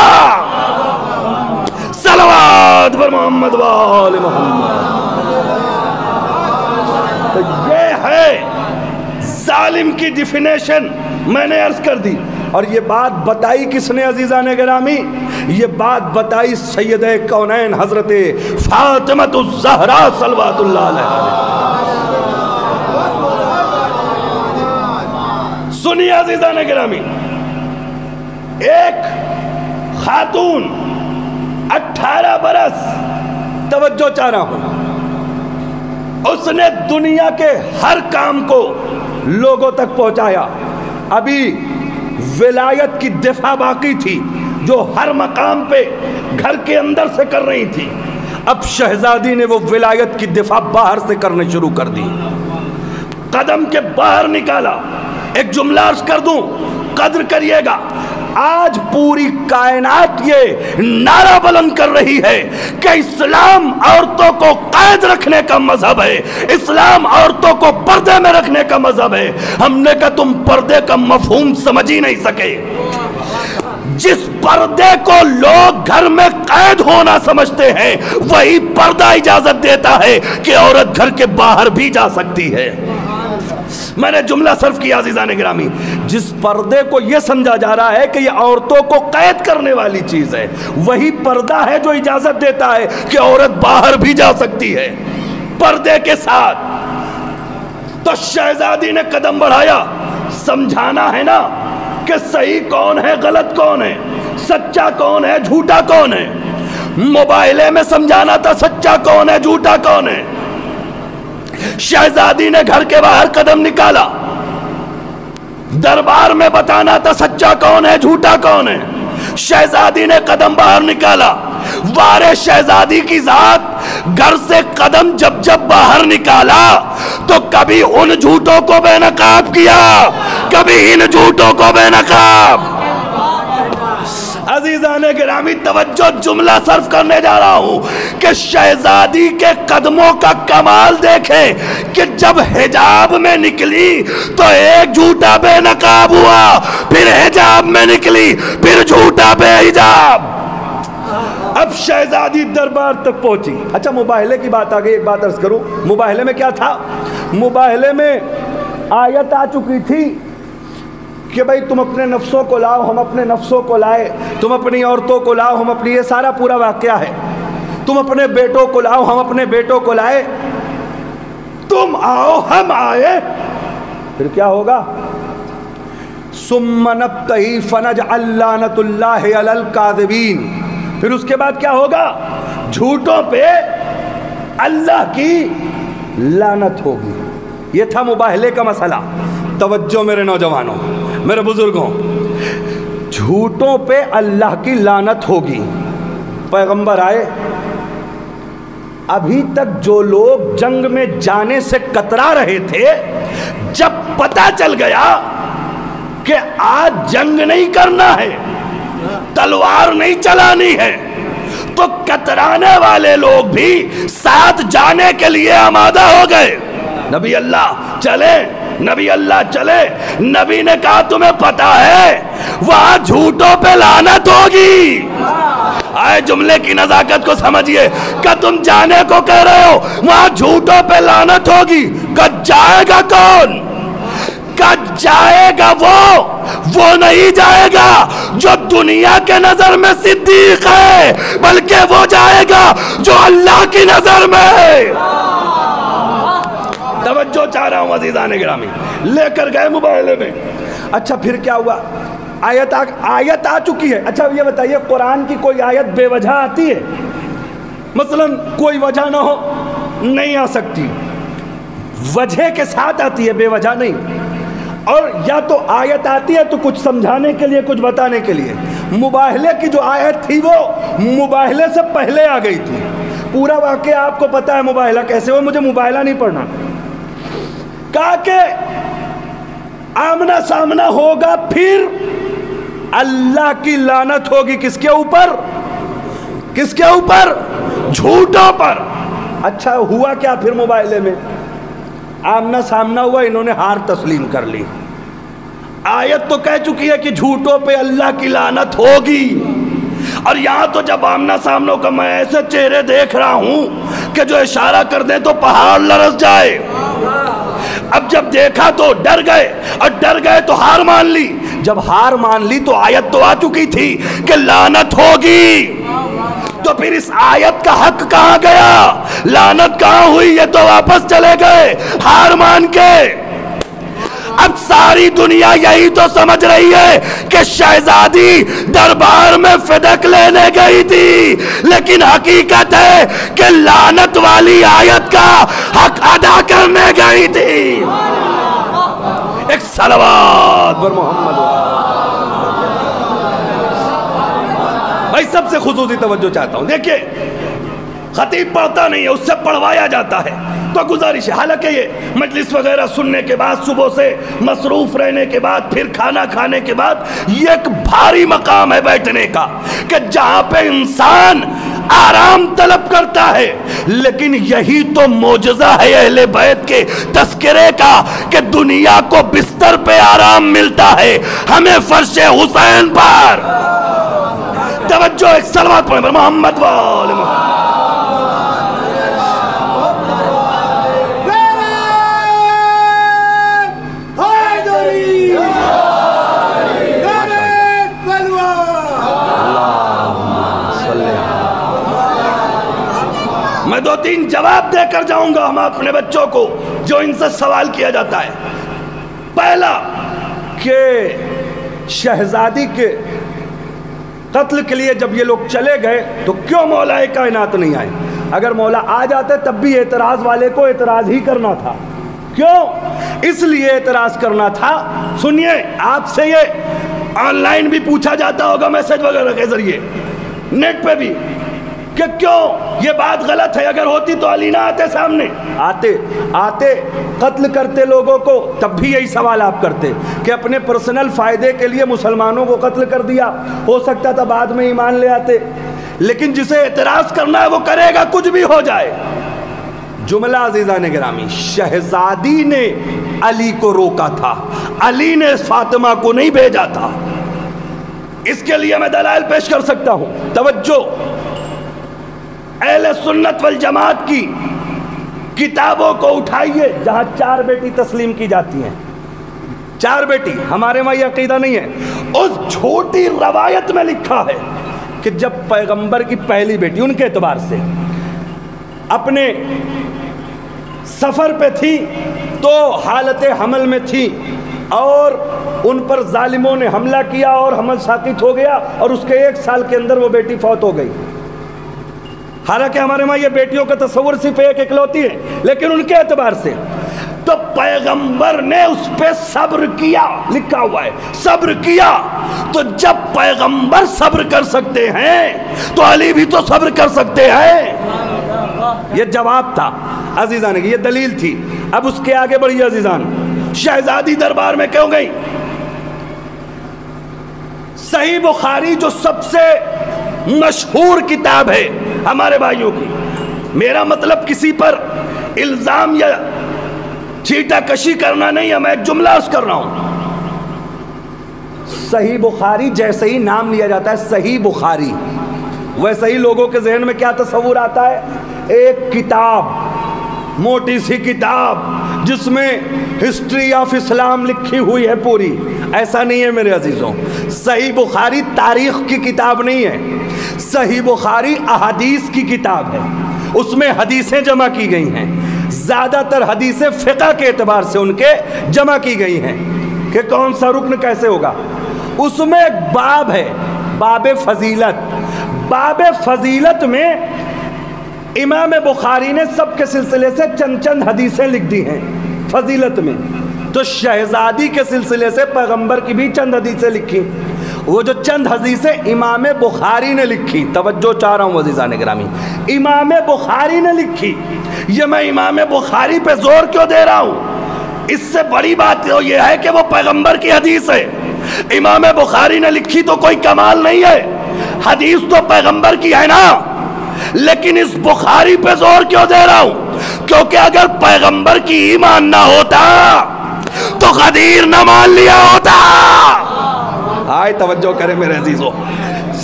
صلوات پر محمد و آل محمد۔ تو یہ ہے ظالم کی ڈیفینیشن، میں نے عرض کر دی۔ اور یہ بات بتائی کس نے عزیزان گرامی؟ یہ بات بتائی سیدہ کونین حضرت فاطمہ الزہرا صلوات اللہ علیہ۔ سنیے عزیزان گرامی، ایک خاتون 18 برس، توجہ چاہ رہا ہوں، اس نے دنیا کے ہر کام کو لوگوں تک پہنچایا۔ ابھی ولایت کی دفاع باقی تھی جو ہر مقام پہ گھر کے اندر سے کر رہی تھی، اب شہزادی نے وہ ولایت کی دفاع باہر سے کرنے شروع کر دی، قدم کے باہر نکالا۔ ایک جملہ عرض کر دوں، قدر کریے گا، آج پوری کائنات یہ نعرہ بلند کر رہی ہے کہ اسلام عورتوں کو قید رکھنے کا مذہب ہے، اسلام عورتوں کو پردے میں رکھنے کا مذہب ہے۔ ہم نے کہا تم پردے کا مفہوم سمجھ ہی نہیں سکے۔ جس پردے کو لوگ گھر میں قید ہونا سمجھتے ہیں وہی پردہ اجازت دیتا ہے کہ عورت گھر کے باہر بھی جا سکتی ہے۔ میں نے جملہ صرف کیا عزیزان گرامی، جس پردے کو یہ سمجھا جا رہا ہے کہ یہ عورتوں کو قید کرنے والی چیز ہے وہی پردہ ہے جو اجازت دیتا ہے کہ عورت باہر بھی جا سکتی ہے پردے کے ساتھ۔ تو شہزادی نے قدم بڑھایا، سمجھانا ہے نا کہ صحیح کون ہے غلط کون ہے، سچا کون ہے جھوٹا کون ہے۔ موبائلے میں سمجھانا تھا سچا کون ہے جھوٹا کون ہے۔ شہزادی نے گھر کے باہر قدم نکالا، دربار میں بتانا تھا سچا کون ہے جھوٹا کون ہے۔ شہزادی نے قدم باہر نکالا، وارے شہزادی کی ذات گھر سے قدم جب باہر نکالا تو کبھی ان جھوٹوں کو بے نقاب کیا، کبھی ان جھوٹوں کو بے نقاب۔ عزیزان گرامی توجہ، جملہ صرف کرنے جا رہا ہوں کہ شہزادی کے قدموں کا کمال دیکھیں کہ جب حجاب میں نکلی تو ایک جھوٹا بے نقاب ہوا، پھر حجاب میں نکلی پھر جھوٹا بے حجاب۔ اب شہزادی دربار تک پہنچی۔ اچھا مباہلے کی بات آگئی، ایک بات عرض کروں، مباہلے میں کیا تھا؟ مباہلے میں آیت آ چکی تھی کہ بھئی تم اپنے نفسوں کو لاؤ، ہم اپنے نفسوں کو لائے، تم اپنی عورتوں کو لاؤ، ہم اپنی، یہ سارا پورا واقعہ ہے۔ تم اپنے بیٹوں کو لاؤ، ہم اپنے بیٹوں کو لائے، تم آؤ ہم آئے، پھر کیا ہوگا؟ ثم نبتہی فنجعل لعنۃ اللہ علی الکاذبین، پھر اس کے بعد کیا ہوگا؟ جھوٹوں پہ اللہ کی لعنت ہوگی۔ یہ تھا مباہلے کا مسئلہ۔ توجہ میرے نوجوانوں، میرے بزرگوں، جھوٹوں پہ اللہ کی لعنت ہوگی۔ پیغمبر آئے، ابھی تک جو لوگ جنگ میں جانے سے کترا رہے تھے، جب پتہ چل گیا کہ آج جنگ نہیں کرنا ہے، تلوار نہیں چلانی ہے، تو کترانے والے لوگ بھی ساتھ جانے کے لیے آمادہ ہو گئے۔ نبی اللہ چلے، نبی اللہ چلے۔ نبی نے کہا تمہیں پتا ہے وہاں جھوٹوں پہ لعنت ہوگی۔ آئے جملے کی نزاکت کو سمجھئے کہ تم جانے کو کہہ رہے ہو، وہاں جھوٹوں پہ لعنت ہوگی۔ کہ جائے گا کون؟ کہ جائے گا وہ نہیں جائے گا جو دنیا کے نظر میں صدیق ہے، بلکہ وہ جائے گا جو اللہ کی نظر میں ہے۔ توجہ چاہ رہا ہوں عزیزان گرامی، لے کر گئے مباہلے میں۔ اچھا پھر کیا ہوا؟ آیت آ چکی ہے۔ اچھا یہ بتائیے، قرآن کی کوئی آیت بے وجہ آتی ہے؟ مثلا کوئی وجہ نہ ہو، نہیں آ سکتی، وجہ کے ساتھ آتی ہے، بے وجہ نہیں۔ اور یا تو آیت آتی ہے تو کچھ سمجھانے کے لیے، کچھ بتانے کے لیے۔ مباہلے کی جو آیت تھی وہ مباہلے سے پہلے آ گئی تھی۔ پورا واقعہ آپ کو پتا ہے مباہلہ کیسے ہوا، مجھے مباہلہ نہیں پڑھنا۔ کہا کہ آمنا سامنا ہوگا، پھر اللہ کی لعنت ہوگی کس کے اوپر؟ کس کے اوپر؟ جھوٹوں پر۔ اچھا ہوا کیا پھر مباہلے میں؟ آمنا سامنا ہوا، انہوں نے ہار تسلیم کر لی۔ آیت تو کہہ چکی ہے کہ جھوٹوں پہ اللہ کی لعنت ہوگی، اور یہاں تو جب آمنا سامنا کا میں ایسے چہرے دیکھ رہا ہوں کہ جو اشارہ کر دیں تو پہاڑ لرز جائے۔ اب جب دیکھا تو ڈر گئے، اور ڈر گئے تو ہار مان لی۔ جب ہار مان لی تو آیت تو آ چکی تھی کہ لعنت ہوگی، تو پھر اس آیت کا حق کہاں گیا؟ لعنت کہاں ہوئی؟ یہ تو واپس چلے گئے ہار مان کے۔ اب ساری دنیا یہی تو سمجھ رہی ہے کہ شہزادی دربار میں فدق لینے گئی تھی، لیکن حقیقت ہے کہ لعنت والی آیت کا حق ادا کرنے گئی تھی۔ ایک صلوات پر محمد۔ بھائی سب سے خصوصی توجہ چاہتا ہوں، دیکھیں خطیب پڑھتا نہیں ہے، اس سے پڑھوایا جاتا ہے، تو گزارش ہے۔ حالانکہ یہ مجلس وغیرہ سننے کے بعد، صبح سے مصروف رہنے کے بعد، پھر کھانا کھانے کے بعد، یہ ایک بھاری مقام ہے بیٹھنے کا کہ جہاں پہ انسان آرام طلب کرتا ہے۔ لیکن یہی تو معجزہ ہے اہل بیت کے تذکرے کا کہ دنیا کو بستر پہ آرام ملتا ہے، ہمیں فرش حسین پر۔ توجہ، ایک صلوات پڑھیں محمد وآل محمد۔ میں دو تین جواب دے کر جاؤں گا ہم اپنے بچوں کو جو ان سے سوال کیا جاتا ہے۔ پہلا کہ شہزادی کے قتل کے لیے جب یہ لوگ چلے گئے تو کیوں مولا کائنات نہیں آئے؟ اگر مولا آ جاتے تب بھی اعتراض والے کو اعتراض ہی کرنا تھا۔ کیوں؟ اس لیے اعتراض کرنا تھا، سنیے، آپ سے یہ آن لائن بھی پوچھا جاتا ہوگا میسج وغیرہ کے ذریعے، نیٹ پہ بھی، کہ کیوں یہ بات غلط ہے، اگر ہوتی تو علی نہ آتے سامنے؟ آتے قتل کرتے لوگوں کو، تب بھی یہی سوال آپ کرتے کہ اپنے پرسنل فائدے کے لیے مسلمانوں کو قتل کر دیا، ہو سکتا تھا بعد میں ایمان لے آتے۔ لیکن جسے اعتراض کرنا ہے وہ کرے گا، کچھ بھی ہو جائے۔ جملہ عزیزان گرامی، شہزادی نے علی کو روکا تھا، علی نے فاطمہ کو نہیں بھیجا تھا۔ اس کے لیے میں دلائل پیش کر سکتا ہوں۔ توجہ، اہل سنت والجماعت کی کتابوں کو اٹھائیے جہاں 4 بیٹی تسلیم کی جاتی ہیں، 4 بیٹی، ہمارے وہاں یہ عقیدہ نہیں ہے۔ اس جھوٹی روایت میں لکھا ہے کہ جب پیغمبر کی پہلی بیٹی ان کے اعتبار سے اپنے سفر پہ تھی تو حالت حمل میں تھی اور ان پر ظالموں نے حملہ کیا اور حمل ساقط ہو گیا اور اس کے 1 سال کے اندر وہ بیٹی فوت ہو گئی. حالانکہ ہمارے وہاں یہ بیٹیوں کا تصور صرف ایک اکلوتی ہے، لیکن ان کے اعتبار سے تو پیغمبر نے اس پہ صبر کیا، لکھا ہوا ہے صبر کیا. تو جب پیغمبر صبر کر سکتے ہیں تو علی بھی تو صبر کر سکتے ہیں. یہ جواب تھا عزیزان کی، یہ دلیل تھی. اب اس کے آگے بڑھیے عزیزان. شہزادی دربار میں کیوں گئی؟ صحیح بخاری جو سب سے مشہور کتاب ہے ہمارے بھائیوں کی، میرا مطلب کسی پر الزام یا چیٹا کشی کرنا نہیں ہے، میں ایک جملہ عرض کر رہا ہوں. صحیح بخاری جیسے ہی نام لیا جاتا ہے صحیح بخاری، ویسے ہی لوگوں کے ذہن میں کیا تصور آتا ہے؟ ایک کتاب، موٹی سی کتاب جس میں ہسٹری آف اسلام لکھی ہوئی ہے پوری. ایسا نہیں ہے میرے عزیزوں. صحیح بخاری تاریخ کی کتاب نہیں ہے، صحیح بخاری احادیث کی کتاب ہے. اس میں حدیثیں جمع کی گئی ہیں، زیادہ تر حدیثیں فقہ کے اعتبار سے ان کے جمع کی گئی ہیں کہ کون سا رکن کیسے ہوگا. اس میں ایک باب ہے، باب فضیلت. باب فضیلت میں امام بخاری نے سب کے سلسلے سے چند چند حدیثیں لکھ دی ہیں فضیلت میں. تو شہزادی کے سلسلے سے پیغمبر کی بھی چند حدیثیں لکھی. وہ جو چند حدیثیں امام بخاری نے لکھی، توجہ چاہ رہا ہوں عزیزان گرامی، امام بخاری نے لکھی. یہ میں امام بخاری پہ زور کیوں دے رہا ہوں؟ اس سے بڑی بات یہ ہے کہ وہ پیغمبر کی حدیث ہے. امام بخاری نے لکھی تو کوئی کمال نہیں ہے، حدیث تو پیغمبر کی ہے نا. لیکن اس بخاری پہ زور کیوں دے رہا ہوں؟ کیونکہ اگر پیغمبر کی ایمان نہ ہوتا تو غدیر نہ مان لیا ہوتا. آئے توجہ کریں میرے عزیزوں.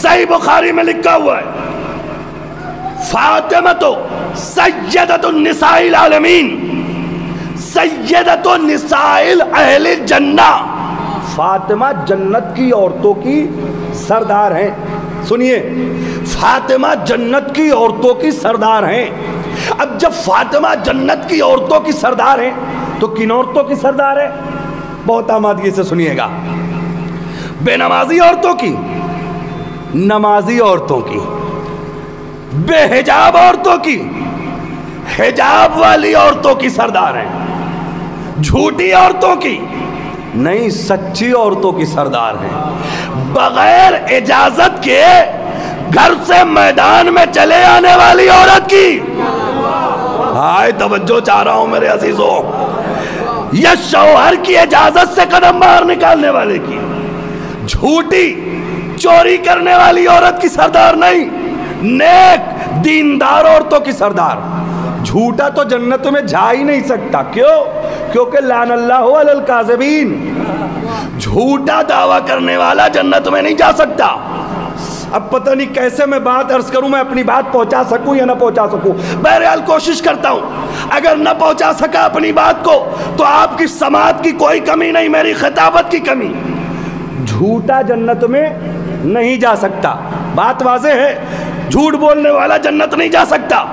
صحیح بخاری میں لکھا ہوا ہے فاطمہ سیدۃ النساء العالمین، سیدۃ النساء اہل الجنہ. فاطمہ جنت کی عورتوں کی سردار ہیں. سنیے، فاطمہ جنت کی عورتوں کی سردار ہیں. اب جب فاطمہ جنت کی عورتوں کی سردار ہیں تو کن عورتوں کی سردار ہے؟ بہت آمادگی سے سنیے گا. بے نمازی عورتوں کی، نمازی عورتوں کی، بے حجاب عورتوں کی، حجاب والی عورتوں کی سردار ہیں. جھوٹی عورتوں کی نہیں، سچی عورتوں کی سردار ہیں. بغیر اجازت کے گھر سے میدان میں چلے آنے والی عورت کی، ہائے توجہ چاہ رہا ہوں میرے عزیزوں، یا شوہر کی اجازت سے قدم باہر نکالنے والے کی. جھوٹی چوری کرنے والی عورت کی سردار نہیں، نیک دیندار عورتوں کی سردار. جھوٹا تو جنت میں جا ہی نہیں سکتا. کیوں؟ کیونکہ لعن اللہ علی الکاذبین. جھوٹا دعویٰ کرنے والا جنت میں نہیں جا سکتا. اب پتہ نہیں کیسے میں بات عرض کروں، میں اپنی بات پہنچا سکوں یا نہ پہنچا سکوں. بہرحال کوشش کرتا ہوں. اگر نہ پہنچا سکا اپنی بات کو تو آپ کی سماعت کی کوئی کمی نہیں، میری خطابت کی کمی. جھوٹا جنت میں نہیں جا سکتا. بات واضح ہے، جھوٹ بولنے والا جنت نہیں جا سکتا.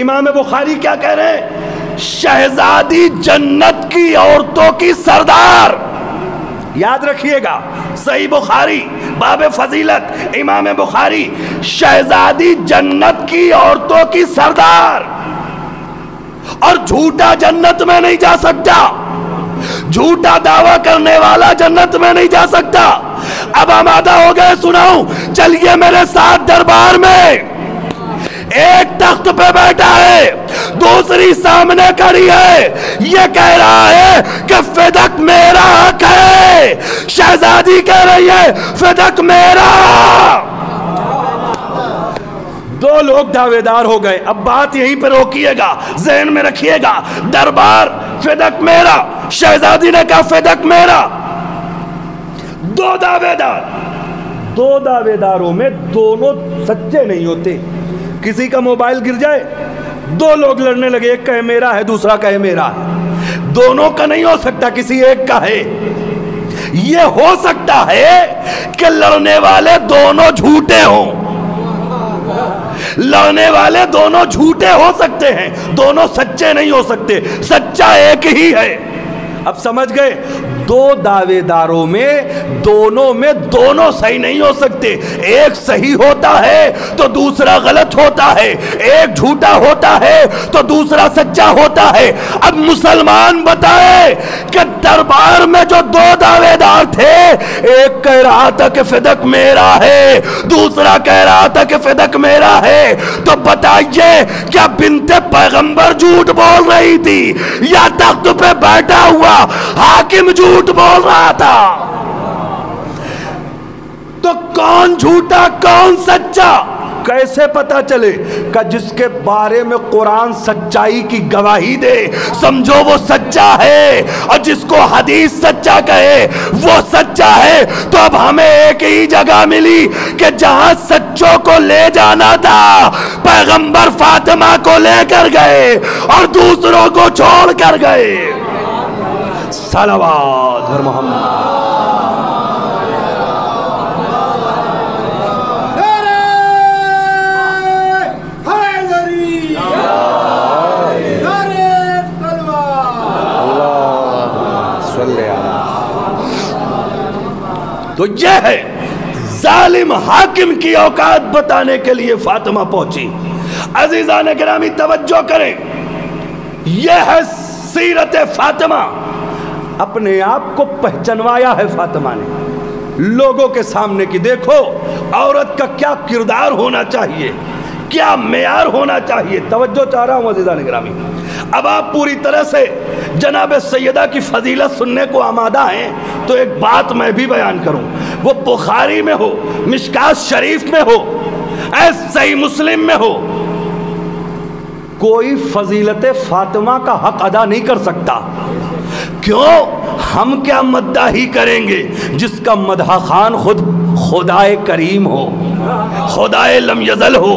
امام بخاری کیا کہہ رہے ہیں؟ شہزادی جنت کی عورتوں کی سردار. یاد رکھیے گا، صحیح بخاری باب فضیلت، امام بخاری شہزادی جنت کی عورتوں کی سردار. اور جھوٹا جنت میں نہیں جا سکتا، جھوٹا دعویٰ کرنے والا جنت میں نہیں جا سکتا. اب آمادہ ہو گئے، سناؤں؟ چلیے میرے ساتھ دربار میں. ایک تخت پہ بیٹھا ہے، دوسری سامنے کھڑی ہے. یہ کہہ رہا ہے کہ فدق میرا حق ہے، شہزادی کہہ رہی ہے فدق میرا. دو لوگ دعوے دار ہو گئے. اب بات یہیں پہ روکیے گا، ذہن میں رکھیے گا. دربار فدق میرا، شہزادی نے کہا فدق میرا. دو دعوے دار، دو دعوے داروں میں دونوں سچے نہیں ہوتے. کسی کا موبائل گر جائے، دو لوگ لڑنے لگے، ایک کہے میرا ہے، دوسرا کہے میرا ہے. دونوں کا نہیں ہو سکتا، کسی ایک کا ہے. یہ ہو سکتا ہے کہ لڑنے والے دونوں جھوٹے ہوں، لڑنے والے دونوں جھوٹے ہو سکتے ہیں، دونوں سچے نہیں ہو سکتے، سچا ایک ہی ہے۔ اب سمجھ گئے؟ دو دعوے داروں میں دونوں صحیح نہیں ہو سکتے، ایک صحیح ہوتا ہے تو دوسرا غلط ہوتا ہے، ایک جھوٹا ہوتا ہے تو دوسرا سچا ہوتا ہے۔ اب مسلمان بتائے کہ دربار میں جو دو دعوے دار تھے، ایک کہہ رہا تھا کہ فدق میرا ہے، دوسرا کہہ رہا تھا کہ فدق میرا ہے، تو بتائیے کیا بنت پیغمبر جھوٹ بول رہی تھی یا تخت پہ بیٹھا ہوا حاکم جھوٹ بول رہا تھا؟ تو کون جھوٹا کون سچا کیسے پتا چلے؟ کہ جس کے بارے میں قرآن سچائی کی گواہی دے سمجھو وہ سچا ہے، اور جس کو حدیث سچا کہے وہ سچا ہے۔ تو اب ہمیں ایک ہی جگہ ملی کہ جہاں سچوں کو لے جانا تھا پیغمبر فاطمہ کو لے کر گئے اور دوسروں کو چھوڑ کر گئے۔ صلوات بر محمد۔ تو یہ ہے ظالم حاکم کی اوقات بتانے کے لیے فاطمہ پہنچی۔ عزیزان گرامی توجہ کریں، یہ ہے سیرت فاطمہ۔ اپنے آپ کو پہچنوایا ہے فاطمہ نے لوگوں کے سامنے کی۔ دیکھو عورت کا کیا کردار ہونا چاہیے، کیا معیار ہونا چاہیے۔ توجہ چاہ رہا ہوں عزیزان گرامی، اب آپ پوری طرح سے جناب سیدہ کی فضیلت سننے کو آمادہ ہیں تو ایک بات میں بھی بیان کروں، وہ بخاری میں ہو، مشکات شریف میں ہو، صحیح مسلم میں ہو، کوئی فضیلت فاطمہ کا حق ادا نہیں کر سکتا۔ کیوں؟ ہم کیا مدح ہی کریں گے جس کا مدح خان خود خدائے کریم ہو، خدائے لم یزل ہو،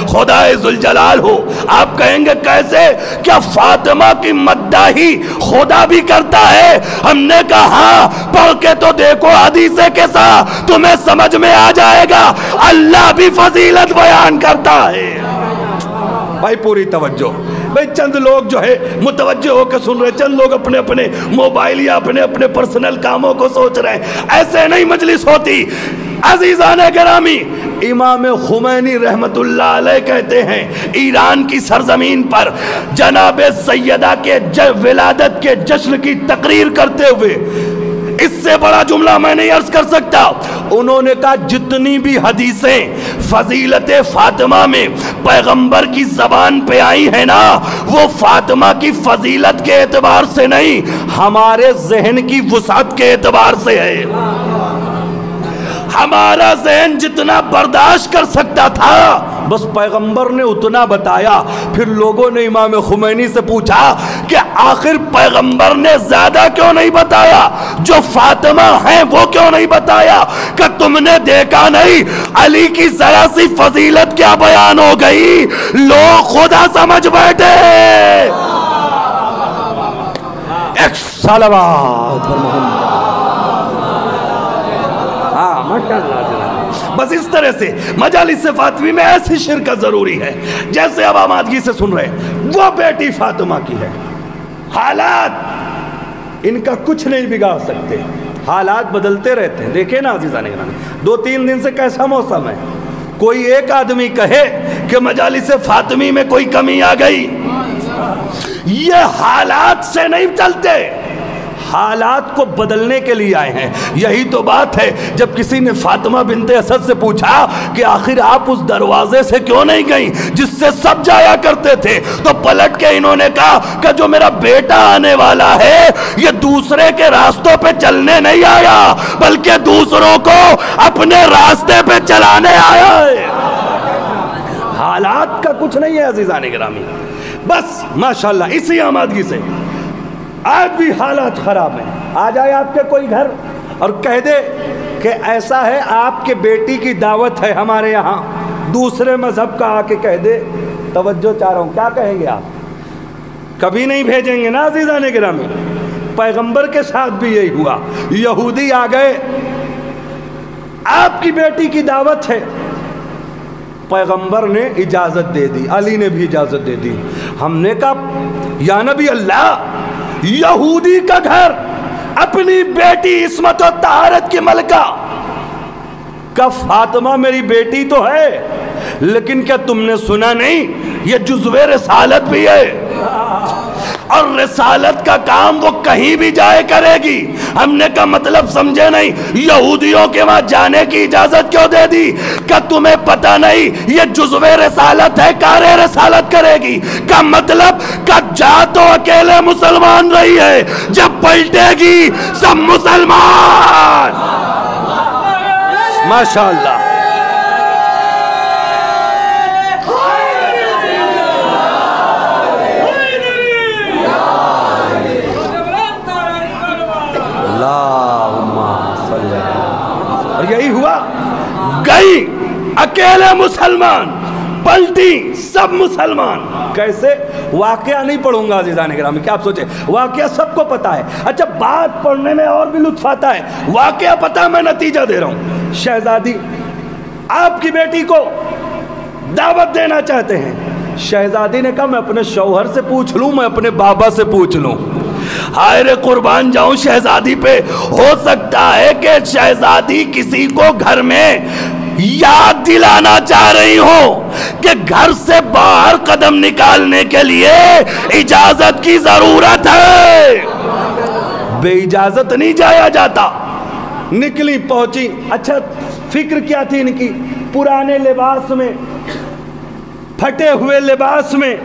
خدائے ذوالجلال ہو۔ آپ کہیں گے کیسے؟ کیا فاطمہ کی مداحی خدا بھی کرتا ہے؟ ہم نے کہا ہاں، پڑھ کے تو دیکھو حدیث کے ساتھ تمہیں سمجھ میں آ جائے گا، اللہ بھی فضیلت بیان کرتا ہے۔ بھائی پوری توجہ، بھئی چند لوگ جو ہے متوجہ ہو کے سن رہے، چند لوگ اپنے اپنے موبائل یا اپنے اپنے پرسنل کاموں کو سوچ رہے ہیں، ایسے نہیں مجلس ہوتی۔ عزیزان گرامی، امام خمینی رحمت اللہ علیہ کہتے ہیں ایران کی سرزمین پر جناب سیدہ کے ولادت کے جشن کی تقریر کرتے ہوئے اس سے بڑا جملہ میں نہیں عرض کر سکتا۔ انہوں نے کہا جتنی بھی حدیثیں فضیلت فاطمہ میں پیغمبر کی زبان پہ آئی ہیں نا، وہ فاطمہ کی فضیلت کے اعتبار سے نہیں، ہمارے ذہن کی وسعت کے اعتبار سے ہے۔ ہمارا ذہن جتنا برداشت کر سکتا تھا بس پیغمبر نے اتنا بتایا۔ پھر لوگوں نے امام خمینی سے پوچھا کہ آخر پیغمبر نے زیادہ کیوں نہیں بتایا، جو فاطمہ ہیں وہ کیوں نہیں بتایا؟ کہ تم نے دیکھا نہیں علی کی ذرا سی فضیلت کیا بیان ہو گئی، لوگ خدا سمجھ بیٹھے۔ ایک صلوات پر محمد۔ بس اس طرح سے مجالس فاطمی میں ایسی شرکت ضروری ہے جیسے اب آمادگی سے سن رہے ہیں، وہ بیٹی فاطمہ کی ہے۔ حالات ان کا کچھ نہیں بگاڑ سکتے، حالات بدلتے رہتے ہیں۔ دیکھیں نا عزیزان گرامی، 2-3 دن سے کیسا موسم ہے، کوئی ایک آدمی کہے کہ مجالس فاطمی میں کوئی کمی آ گئی، یہ حالات سے نہیں چلتے، حالات کو بدلنے کے لیے آئے ہیں۔ یہی تو بات ہے، جب کسی نے فاطمہ بنت اسد سے پوچھا کہ آخر آپ اس دروازے سے کیوں نہیں گئیں جس سے سب جایا کرتے تھے، تو پلٹ کے انہوں نے کہا کہ جو میرا بیٹا آنے والا ہے یہ دوسرے کے راستوں پہ چلنے نہیں آیا بلکہ دوسروں کو اپنے راستے پہ چلانے آیا ہے۔ حالات کا کچھ نہیں ہے عزیزان گرامی، بس ماشاءاللہ اسی آمادگی سے آج بھی حالات خراب ہیں۔ آ جائے آپ کے کوئی گھر اور کہہ دے کہ ایسا ہے آپ کے بیٹی کی دعوت ہے ہمارے یہاں، دوسرے مذہب کا آ کے کہہ دے، توجہ چاہ رہا ہوں، کیا کہیں گے آپ؟ کبھی نہیں بھیجیں گے نا عزیزان گرامی، پیغمبر کے ساتھ بھی یہی ہوا. یہودی آ گئے, آپ کی بیٹی کی دعوت ہے, پیغمبر نے اجازت دے دی, علی نے بھی اجازت دے دی. ہم نے کہا یا نبی اللہ, یہودی کا گھر, اپنی بیٹی عصمت و طہارت کی ملکہ کا فاطمہ میری بیٹی تو ہے, لیکن کیا تم نے سنا نہیں یہ جزوِ رسالت بھی ہے, اور رسالت کا کام وہ کہیں بھی جائے کرے گی. ہم نے کہا مطلب سمجھے نہیں, یہودیوں کے وہاں جانے کی اجازت کیوں دے دی؟ کہ تمہیں پتہ نہیں یہ جزوِ رسالت ہے, کار رسالت کرے گی. کا مطلب کہ جا تو اکیلے مسلمان رہی ہے, جب پلٹے گی سب مسلمان. ماشاءاللہ. اور یہی ہوا, گئی اکیلے مسلمان, پلٹی سب مسلمان. کیسے؟ واقعہ نہیں پڑھوں گا عزیزان گرامی, کیا آپ سوچیں واقعہ سب کو پتا ہے. اچھا بات پڑھنے میں اور بھی لطف آتا ہے, واقعہ پتا, میں نتیجہ دے رہا ہوں. شہزادی آپ کی بیٹی کو دعوت دینا چاہتے ہیں. شہزادی نے کہا میں اپنے شوہر سے پوچھ لوں, میں اپنے بابا سے پوچھ لوں. ہائے رے قربان جاؤں شہزادی پہ. ہو سکتا ہے کہ شہزادی کسی کو گھر میں یاد دلانا چاہ رہی ہو کہ گھر سے باہر قدم نکالنے کے لیے اجازت کی ضرورت ہے. بے اجازت نہیں جایا جاتا. نکلی, پہنچی. اچھا فکر کیا تھی ان کی؟ پرانے لباس میں, پھٹے ہوئے لباس میں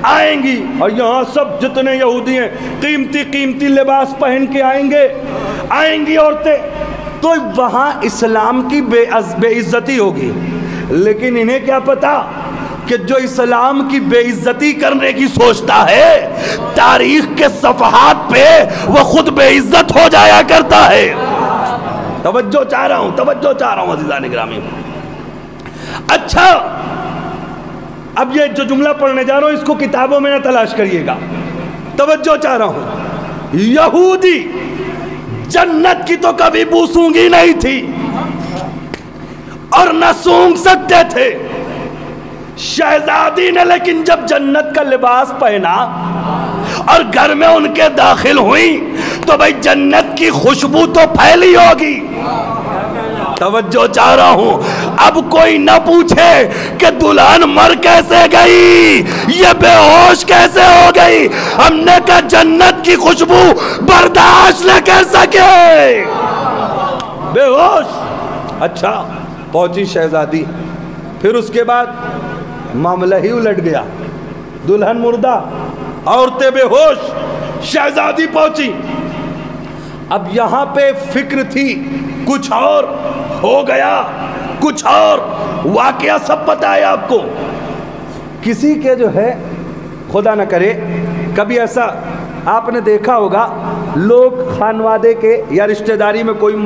آئیں گی, اور یہاں سب جتنے یہودی ہیں قیمتی قیمتی لباس پہن کے آئیں گی عورتیں, تو وہاں اسلام کی بے عزتی ہوگی. لیکن انہیں کیا پتا کہ جو اسلام کی بے عزتی کرنے کی سوچتا ہے, تاریخ کے صفحات پہ وہ خود بے عزت ہو جایا کرتا ہے. توجہ چاہ رہا ہوں عزیزان گرامی. اچھا اب یہ جو جملہ پڑھنے جا رہا ہوں اس کو کتابوں میں نہ تلاش کریے گا, توجہ چاہ رہا ہوں. یہودی جنت کی تو کبھی بو سونگی نہیں تھی اور نہ سونگ سکتے تھے. شہزادی نے لیکن جب جنت کا لباس پہنا اور گھر میں ان کے داخل ہوئی تو بھائی جنت کی خوشبو تو پھیلی ہوگی. توجہ چاہ رہا ہوں. اب کوئی نہ پوچھے کہ دلہن مر کیسے گئی, یہ بے ہوش کیسے ہو گئی. ہم نے کہا جنت کی خوشبو برداشت نہ کر سکے, بے ہوش. اچھا پہنچی شہزادی, پھر اس کے بعد معاملہ ہی الٹ گیا. دلہن مردہ, عورتیں بے ہوش, شہزادی پہنچی. اب یہاں پہ فکر تھی کچھ اور, ہو گیا کچھ اور. واقعہ سب پتہ ہے آپ کو. کسی کے جو ہے خدا نہ کرے کبھی ایسا آپ نے دیکھا ہوگا, لوگ خانوادے کے یا رشتہ داری میں کوئی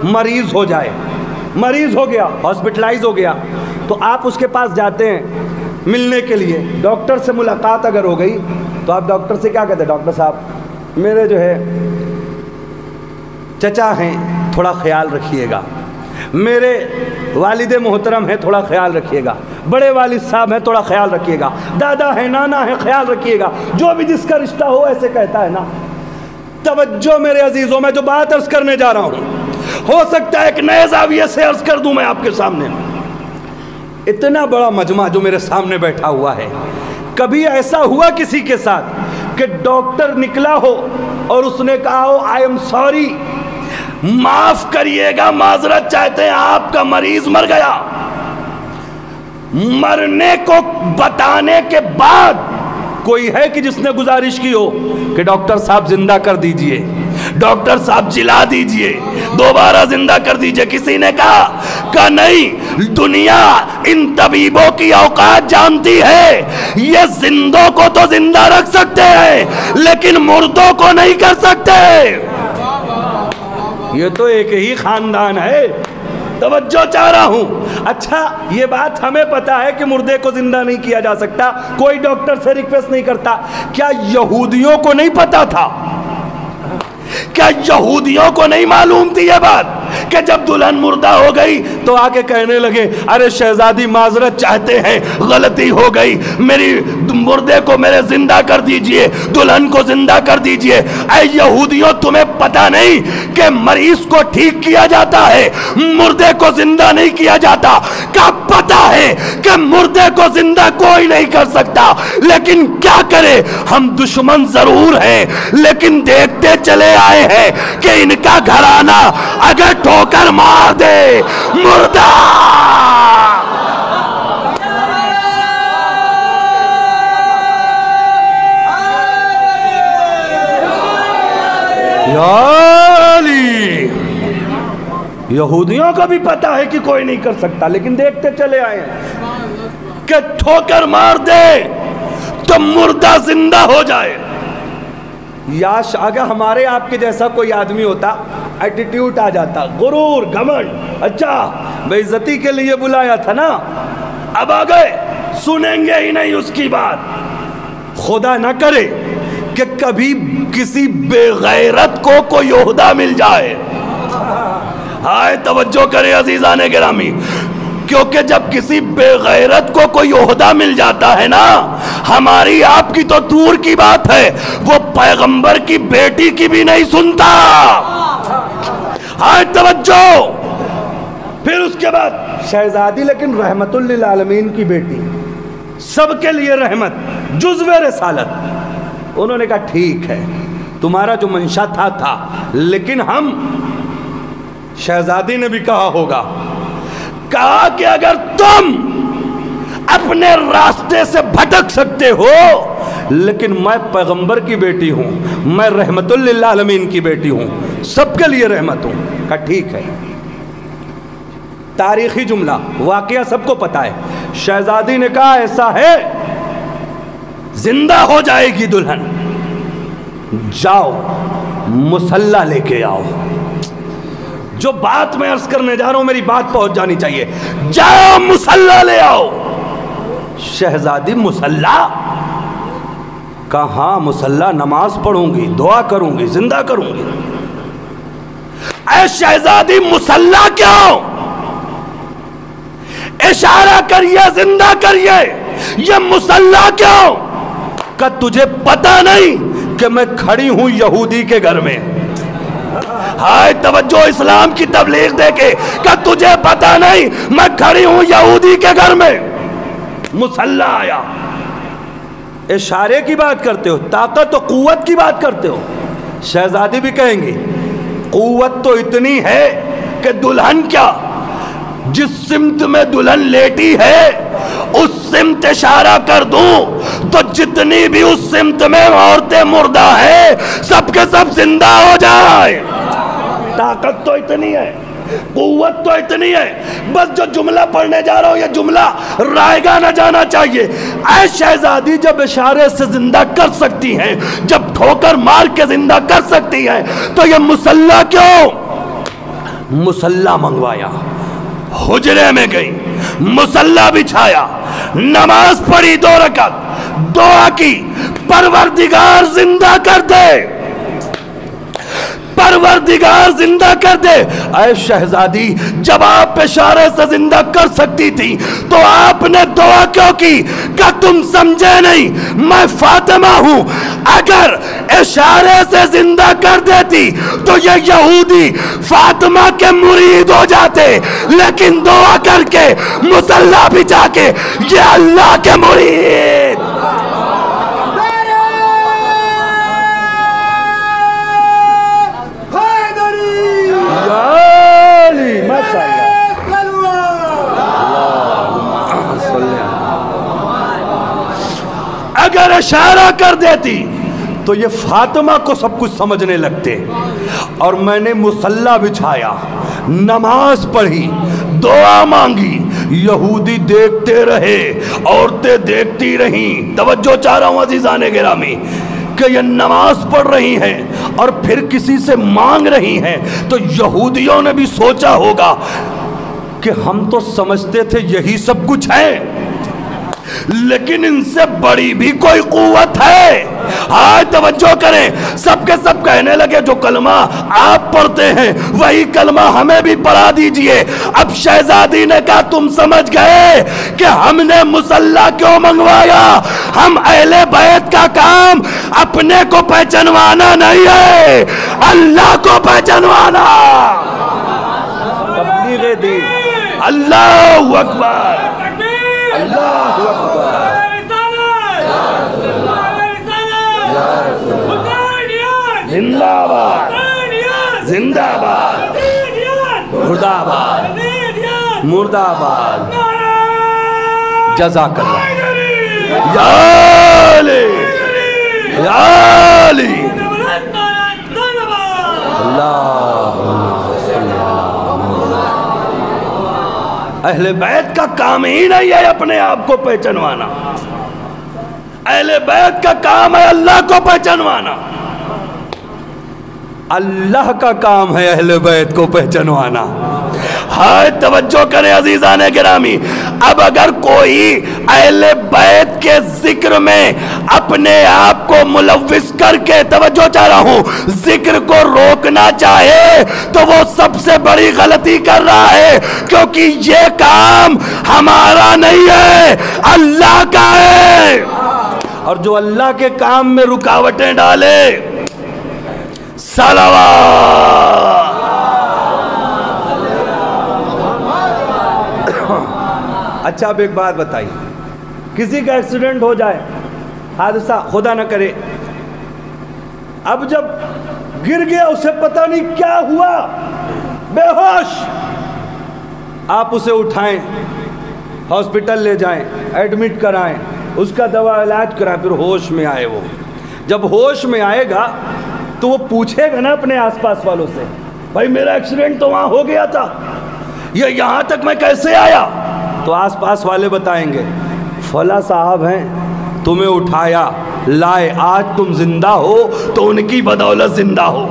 مریض ہو جائے, مریض ہو گیا, ہاسپٹلائز ہو گیا, تو آپ اس کے پاس جاتے ہیں ملنے کے لیے. ڈاکٹر سے ملاقات اگر ہو گئی تو آپ ڈاکٹر سے کیا کہتے ہیں؟ ڈاکٹر صاحب میرے جو ہے چچا ہیں, تھوڑا خیال رکھیے گا. میرے والد محترم ہیں, تھوڑا خیال رکھیے گا. بڑے والد صاحب ہیں, تھوڑا خیال رکھیے گا. دادا ہیں, نانا ہیں, خیال رکھیے گا. جو بھی جس کا رشتہ ہو ایسے کہتا ہے نا. توجہ میرے عزیزوں, میں جو بات عرض کرنے جا رہا ہوں ہو سکتا ہے ایک نئے زاویے سے عرض کر دوں میں آپ کے سامنے. اتنا بڑا مجمع جو میرے سامنے بیٹھا ہوا ہے, کبھی ایسا ہوا کسی کے ساتھ کہ ڈاکٹر نکلا ہو اور اس نے کہا ہو آئی ایم سوری, معاف کریے گا, معذرت چاہتے ہیں, آپ کا مریض مر گیا. مرنے کو بتانے کے بعد کوئی ہے کہ جس نے گزارش کی ہو کہ ڈاکٹر صاحب زندہ کر دیجئے, ڈاکٹر صاحب جلا دیجئے, دوبارہ زندہ کر دیجئے؟ کسی نے کہا کہ نہیں, دنیا ان طبیبوں کی اوقات جانتی ہے, یہ زندوں کو تو زندہ رکھ سکتے ہیں لیکن مردوں کو نہیں کر سکتے. یہ تو ایک ہی خاندان ہے. توجہ چاہ رہا ہوں. اچھا یہ بات ہمیں پتا ہے کہ مردے کو زندہ نہیں کیا جا سکتا, کوئی ڈاکٹر سے ریکویسٹ نہیں کرتا. کیا یہودیوں کو نہیں پتا تھا؟ کیا یہودیوں کو نہیں معلوم تھی یہ بات کہ جب دلہن مردہ ہو گئی تو آ کے کہنے لگے ارے شہزادی معذرت چاہتے ہیں، غلطی ہو گئی، میری مردے کو میرے زندہ کر دیجئے، دلہن کو زندہ کر دیجئے۔ اے یہودیوں تمہیں پتہ نہیں کہ مریض کو ٹھیک کیا جاتا ہے، مردے کو زندہ نہیں کیا جاتا؟ کیا پتہ ہے کہ مردے کو زندہ کوئی نہیں کر سکتا، لیکن کیا کرے، ہم دشمن ضرور ہیں لیکن دیکھتے چلے آئے ہیں کہ ان کا گھرانہ اگر ٹھوکر مار دے مردہ۔ یا علی، یہودیوں کو بھی پتا ہے کہ کوئی نہیں کر سکتا لیکن دیکھتے چلے آئے ہیں کہ ٹھوکر مار دے تو مردہ زندہ ہو جائے۔ یاش اگر ہمارے آپ کے جیسا کوئی آدمی ہوتا ایٹیٹیوڈ آ جاتا، غرور، گھمنڈ، اچھا بے عزتی کے لیے بلایا تھا نا، اب آ گئے، سنیں گے ہی نہیں اس کی بات۔ خدا نہ کرے کہ کبھی کسی بے غیرت کو کوئی عہدہ مل جائے۔ ہائے توجہ کرے عزیزان گرامی، کیونکہ جب کسی بے غیرت کو کوئی عہدہ مل جاتا ہے نا، ہماری آپ کی تو دور کی بات ہے، وہ پیغمبر کی بیٹی کی بھی نہیں سنتا۔ ہائے توجہ، پھر اس کے بعد شہزادی لیکن رحمت للعالمین کی بیٹی، سب کے لیے رحمت، جزو رسالت۔ انہوں نے کہا ٹھیک ہے تمہارا جو منشا تھا لیکن ہم، شہزادی نے بھی کہا ہوگا، کہا کہ اگر تم اپنے راستے سے بھٹک سکتے ہو لیکن میں پیغمبر کی بیٹی ہوں، میں رحمت للعالمین کی بیٹی ہوں، سب کے لیے رحمت ہوں۔ کہا ٹھیک ہے۔ تاریخی جملہ، واقعہ سب کو پتا ہے، شہزادی نے کہا ایسا ہے زندہ ہو جائے گی دلہن، جاؤ مصلی لے کے آؤ۔ جو بات میں عرض کرنے جا رہا ہوں میری بات پہنچ جانی چاہیے، جاؤ مصلی لے آؤ۔ شہزادی مصلی؟ کہاں مصلی؟ نماز پڑھوں گی، دعا کروں گی، زندہ کروں گی۔ اے شہزادی مصلی کیوں؟ اشارہ کریے، زندہ کریے، یہ مصلی کیوں؟ کہ تجھے پتا نہیں کہ میں کھڑی ہوں یہودی کے گھر میں؟ ہائے توجہ اسلام کی تبلیغ دے کے، کہ تجھے پتا نہیں میں کھڑی ہوں یہودی کے گھر میں؟ مصلی آیا، اشارے کی بات کرتے ہو، طاقت و قوت کی بات کرتے ہو۔ شہزادی بھی کہیں گی قوت تو اتنی ہے کہ دلہن کیا، جس سمت میں دلہن لیٹی ہے اس سمت اشارہ کر دوں تو جتنی بھی اس سمت میں عورتیں مردہ ہیں سب کے سب زندہ ہو جائے۔ طاقت تو اتنی ہے، قوت تو اتنی ہے، بس جو جملہ پڑھنے جا رہا ہوں یہ جملہ رائے گا نہ جانا چاہیے۔ اے شہزادی جب اشارے سے زندہ کر سکتی ہیں، جب ٹھوکر مار کے زندہ کر سکتی ہیں تو یہ مصلی کیوں؟ مصلی منگوایا، حجرے میں گئی، مصلی بچھایا، نماز پڑھی 2 رکعت، دعا کی، پروردگار زندہ کر دے، پروردگار زندہ کر دے۔ اے شہزادی جب آپ اشارے سے زندہ کر سکتی تھی تو آپ نے دعا کیوں کی؟ کہ تم سمجھے نہیں میں فاطمہ ہوں، اگر اشارے سے زندہ کر دیتی تو یہ یہودی فاطمہ کے مرید ہو جاتے، لیکن دعا کر کے مصلی بچا کے یہ اللہ کے مرید۔ اگر اشارہ کر دیتی تو یہ فاطمہ کو سب کچھ سمجھنے لگتے، اور میں نے مصلی بچھایا، نماز پڑھی، دعا مانگی، یہودی دیکھتے رہے، عورتیں دیکھتی رہیں۔ توجہ چاہ رہا ہوں عزیزان گرامی کہ یہ نماز پڑھ رہی ہیں اور پھر کسی سے مانگ رہی ہیں، تو یہودیوں نے بھی سوچا ہوگا کہ ہم تو سمجھتے تھے یہی سب کچھ ہے، لیکن ان سے بڑی بھی کوئی قوت ہے۔ ہاں توجہ کریں، سب کے سب کہنے لگے جو کلمہ آپ پڑھتے ہیں وہی کلمہ ہمیں بھی پڑھا دیجئے۔ اب شہزادی نے کہا تم سمجھ گئے کہ ہم نے مصلی کیوں منگوایا؟ ہم اہل بیت کا کام اپنے کو پہچنوانا نہیں ہے، اللہ کو پہچنوانا۔ تبلیغ دین۔ اللہ اکبر، اللہ اکبر۔ زندہ آباد، زندہ آباد، مردہ آباد، مردہ آباد۔ جزاک اللہ۔ یا علی، یا علی۔ اہل بیت کا کام ہی نہیں ہے اپنے آپ کو پہچنوانا، اہل بیت کا کام ہے اللہ کو پہچنوانا۔ اللہ کا کام ہے اہل بیت کو پہچنوانا۔ ہائے توجہ کریں عزیزان گرامی، اب اگر کوئی اہل بیت کے ذکر میں اپنے آپ کو ملوث کر کے، توجہ چاہ رہا ہوں، ذکر کو روکنا چاہے تو وہ سب سے بڑی غلطی کر رہا ہے، کیونکہ یہ کام ہمارا نہیں ہے، اللہ کا ہے۔ اور جو اللہ کے کام میں رکاوٹیں ڈالے، صلوات۔ اچھا اب ایک بات بتائیے، کسی کا ایکسیڈنٹ ہو جائے، حادثہ خدا نہ کرے، اب جب گر گیا اسے پتہ نہیں کیا ہوا، بے ہوش، آپ اسے اٹھائیں، ہاسپٹل لے جائیں، ایڈمٹ کرائیں، اس کا دوا علاج کرائیں، پھر ہوش میں آئے۔ وہ جب ہوش میں آئے گا تو وہ پوچھے گا نا اپنے آس پاس والوں سے، بھائی میرا ایکسیڈنٹ تو وہاں ہو گیا تھا، یہ یہاں تک میں کیسے آیا؟ تو آس پاس والے بتائیں گے فلاں صاحب ہیں، تمہیں اٹھایا لائے، آج تم زندہ ہو تو ان کی بدولت زندہ ہو۔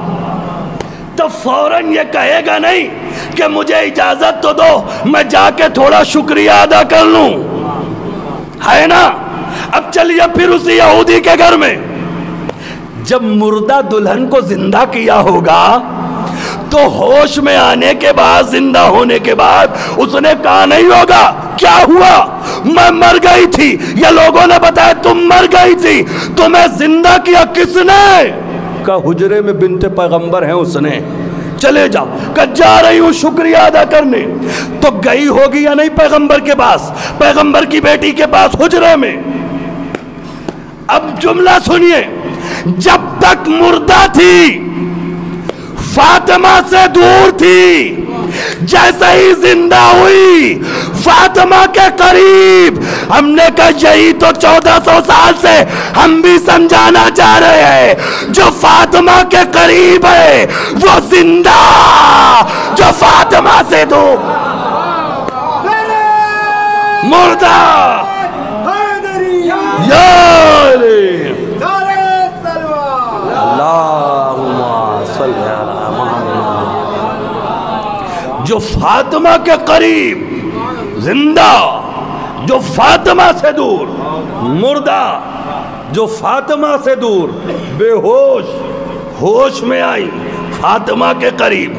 تو فوراً یہ کہے گا نہیں کہ مجھے اجازت تو دو میں جا کے تھوڑا شکریہ ادا کر لوں، ہے نا؟ اب چلیے پھر اسی یہودی کے گھر میں جب مردہ دلہن کو زندہ کیا ہوگا تو ہوش میں آنے کے بعد، زندہ ہونے کے بعد اس نے کہا نہیں ہوگا کیا ہوا؟ میں مر گئی تھی، یا لوگوں نے بتایا تم مر گئی تھی، تمہیں زندہ کیا کس نے؟ کا حجرے میں بنت پیغمبر ہیں اس نے، چلے جاؤ، کہ جا رہی ہوں شکریہ ادا کرنے۔ تو گئی ہوگی یا نہیں پیغمبر کے پاس، پیغمبر کی بیٹی کے پاس حجرے میں؟ اب جملہ سنیے، جب تک مردہ تھی، فاطمہ سے دور تھی، جیسے ہی زندہ ہوئی فاطمہ کے قریب، ہم نے کہا یہی تو 1400 سال سے ہم بھی سمجھانا چاہ رہے ہیں، جو فاطمہ کے قریب ہے وہ زندہ، جو فاطمہ سے دور مردہ۔ یا علی، اللہم صلی علی محمد۔ جو فاطمہ کے قریب زندہ، جو فاطمہ سے دور مردہ، جو فاطمہ سے دور بے ہوش، ہوش میں آئی فاطمہ کے قریب،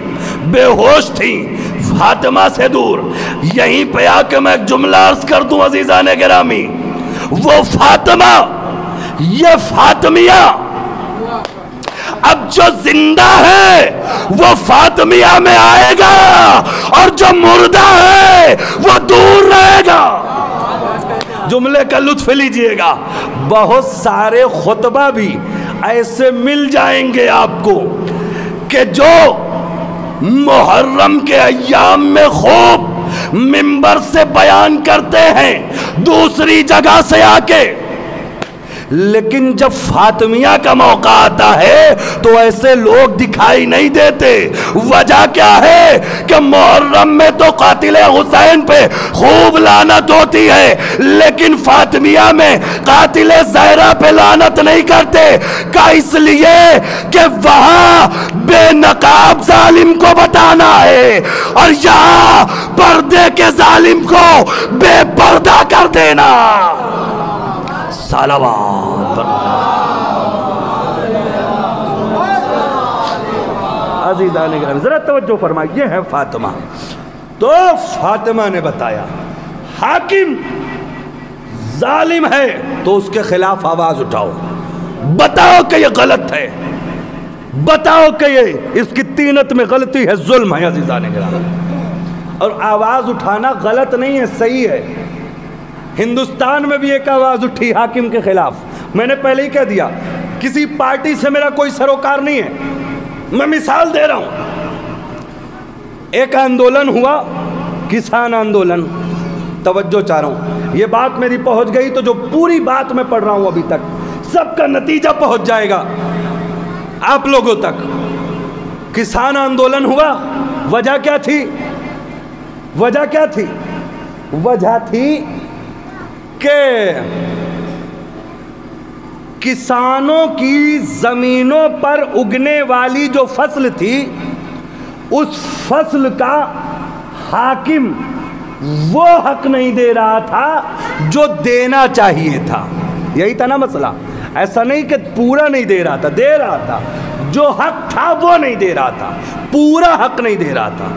بے ہوش تھی فاطمہ سے دور۔ یہیں پہ آ کے میں ایک جملہ عرض کر دوں عزیزان گرامی، وہ فاطمہ، یہ فاطمیہ اب جو زندہ ہے وہ فاطمیہ میں آئے گا، اور جو مردہ ہے وہ دور رہے گا۔ جملے کا لطف لیجئے گا، بہت سارے خطبہ بھی ایسے مل جائیں گے آپ کو کہ جو محرم کے ایام میں خوب منبر سے بیان کرتے ہیں دوسری جگہ سے آ کے، لیکن جب فاطمیہ کا موقع آتا ہے تو ایسے لوگ دکھائی نہیں دیتے۔ وجہ کیا ہے کہ محرم میں تو قاتل حسین پہ خوب لعنت ہوتی ہے، لیکن فاطمیہ میں قاتل زہرا پہ لعنت نہیں کرتے، کا اس لیے کہ وہاں بے نقاب ظالم کو بتانا ہے، اور یہاں پردے کے ظالم کو بے پردہ کر دینا۔ صلوات۔ عزیزان گرامی ذرا توجہ فرمائیے، یہ ہے فاطمہ. تو فاطمہ نے بتایا حاکم ظالم ہے تو اس کے خلاف آواز اٹھاؤ، بتاؤ کہ یہ غلط ہے، بتاؤ کہ یہ اس کی طینت میں غلطی ہے، ظلم ہے. عزیزان گرامی، اور آواز اٹھانا غلط نہیں ہے، صحیح ہے. ہندوستان میں بھی ایک آواز اٹھی حاکم کے خلاف. میں نے پہلے ہی کہہ دیا کسی پارٹی سے میرا کوئی سروکار نہیں ہے، میں مثال دے رہا ہوں. ایک آندولن ہوا، کسان آندولن. توجہ چاہ رہا ہوں، یہ بات میری پہنچ گئی تو جو پوری بات میں پڑھ رہا ہوں ابھی تک سب کا نتیجہ پہنچ جائے گا آپ لوگوں تک. کسان آندولن ہوا، وجہ کیا تھی؟ وجہ کیا تھی؟ وجہ تھی کہ کسانوں کی زمینوں پر اگنے والی جو فصل تھی اس فصل کا حاکم وہ حق نہیں دے رہا تھا جو دینا چاہیے تھا. یہی تھا نا مسئلہ. ایسا نہیں کہ پورا نہیں دے رہا تھا، دے رہا تھا، جو حق تھا وہ نہیں دے رہا تھا، پورا حق نہیں دے رہا تھا.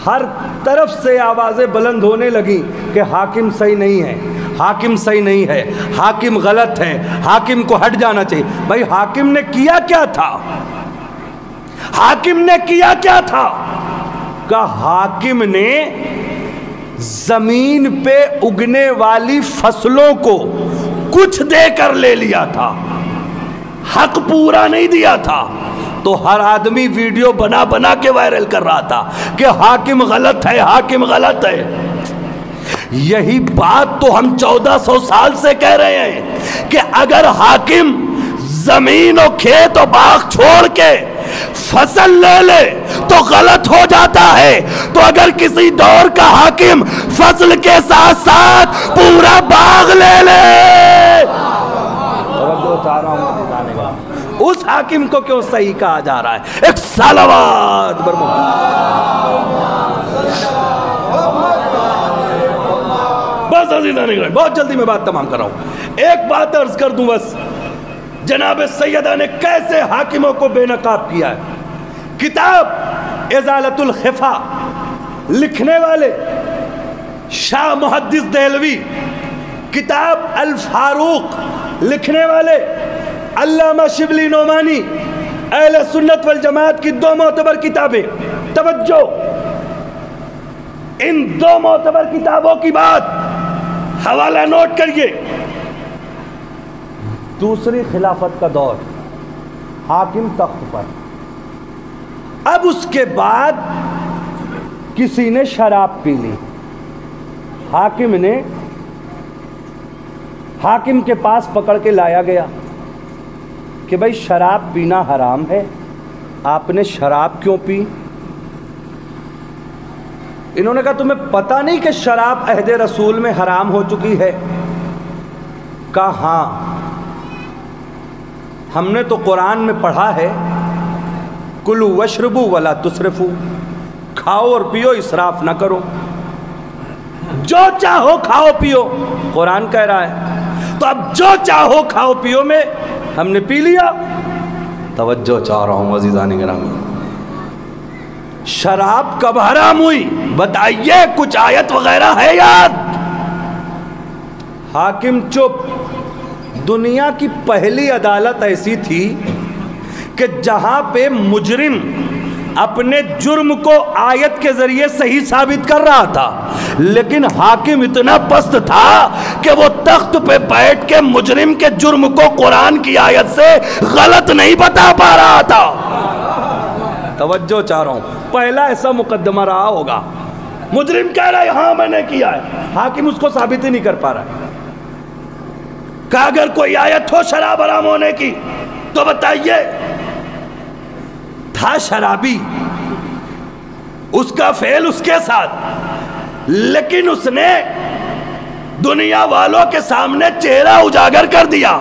ہر طرف سے آوازیں بلند ہونے لگی کہ حاکم صحیح نہیں ہے، حاکم صحیح نہیں ہے، حاکم غلط ہے، حاکم کو ہٹ جانا چاہیے. بھائی حاکم نے کیا کیا تھا؟ حاکم نے کیا کیا تھا؟ کہ حاکم نے زمین پہ اگنے والی فصلوں کو کچھ دے کر لے لیا تھا، حق پورا نہیں دیا تھا. تو ہر آدمی ویڈیو بنا بنا کے وائرل کر رہا تھا کہ حاکم غلط ہے، حاکم غلط ہے. یہی بات تو ہم 1400 سال سے کہہ رہے ہیں کہ اگر حاکم زمین و کھیت و باغ چھوڑ کے فصل لے لے تو غلط ہو جاتا ہے. تو اگر کسی دور کا حاکم فصل کے ساتھ ساتھ پورا باغ لے لے، اس حاکم کو کیوں صحیح کہا جا رہا ہے؟ ایک صلوات بر محمد. بس عزیزان گرامی، بہت جلدی میں بات تمام کر رہا ہوں. ایک بات عرض کر دوں بس، جناب سیدہ نے کیسے حاکموں کو بے نقاب کیا ہے. کتاب ازالت الخفا لکھنے والے شاہ محدث دہلوی، کتاب الفاروق لکھنے والے علامہ شبلی نعمانی، اہل سنت والجماعت کی 2 معتبر کتابیں. توجہ، ان 2 معتبر کتابوں کی بات حوالہ نوٹ کریے. دوسری خلافت کا دور، حاکم تخت پر. اب اس کے بعد کسی نے شراب پی لی، حاکم نے، حاکم کے پاس پکڑ کے لایا گیا کہ بھائی شراب پینا حرام ہے، آپ نے شراب کیوں پی؟ انہوں نے کہا تمہیں پتہ نہیں کہ شراب عہد رسول میں حرام ہو چکی ہے؟ کہا ہاں، ہم نے تو قرآن میں پڑھا ہے کلوا واشربوا ولا تسرفوا، کھاؤ اور پیو، اسراف نہ کرو، جو چاہو کھاؤ پیو، قرآن کہہ رہا ہے. تو اب جو چاہو کھاؤ پیو میں ہم نے پی لیا. توجہ چاہ رہا ہوں عزیزان گرامی، شراب کب حرام ہوئی بتائیے؟ کچھ آیت وغیرہ ہے یاد؟ حاکم چپ. دنیا کی پہلی عدالت ایسی تھی کہ جہاں پہ مجرم اپنے جرم کو آیت کے ذریعے صحیح ثابت کر رہا تھا، لیکن حاکم اتنا پست تھا کہ وہ تخت پہ بیٹھ کے مجرم کے جرم کو قرآن کی آیت سے غلط نہیں بتا پا رہا تھا. توجہ چاہ رہا ہوں، پہلا ایسا مقدمہ رہا ہوگا. مجرم کہہ رہا ہے ہاں میں نے کیا ہے، حاکم اس کو ثابت ہی نہیں کر پا رہا ہے. کہ اگر کوئی آیت ہو شراب حرام ہونے کی تو بتائیے. تھا شرابی، اس کا فعل اس کے ساتھ، لیکن اس نے دنیا والوں کے سامنے چہرہ اجاگر کر دیا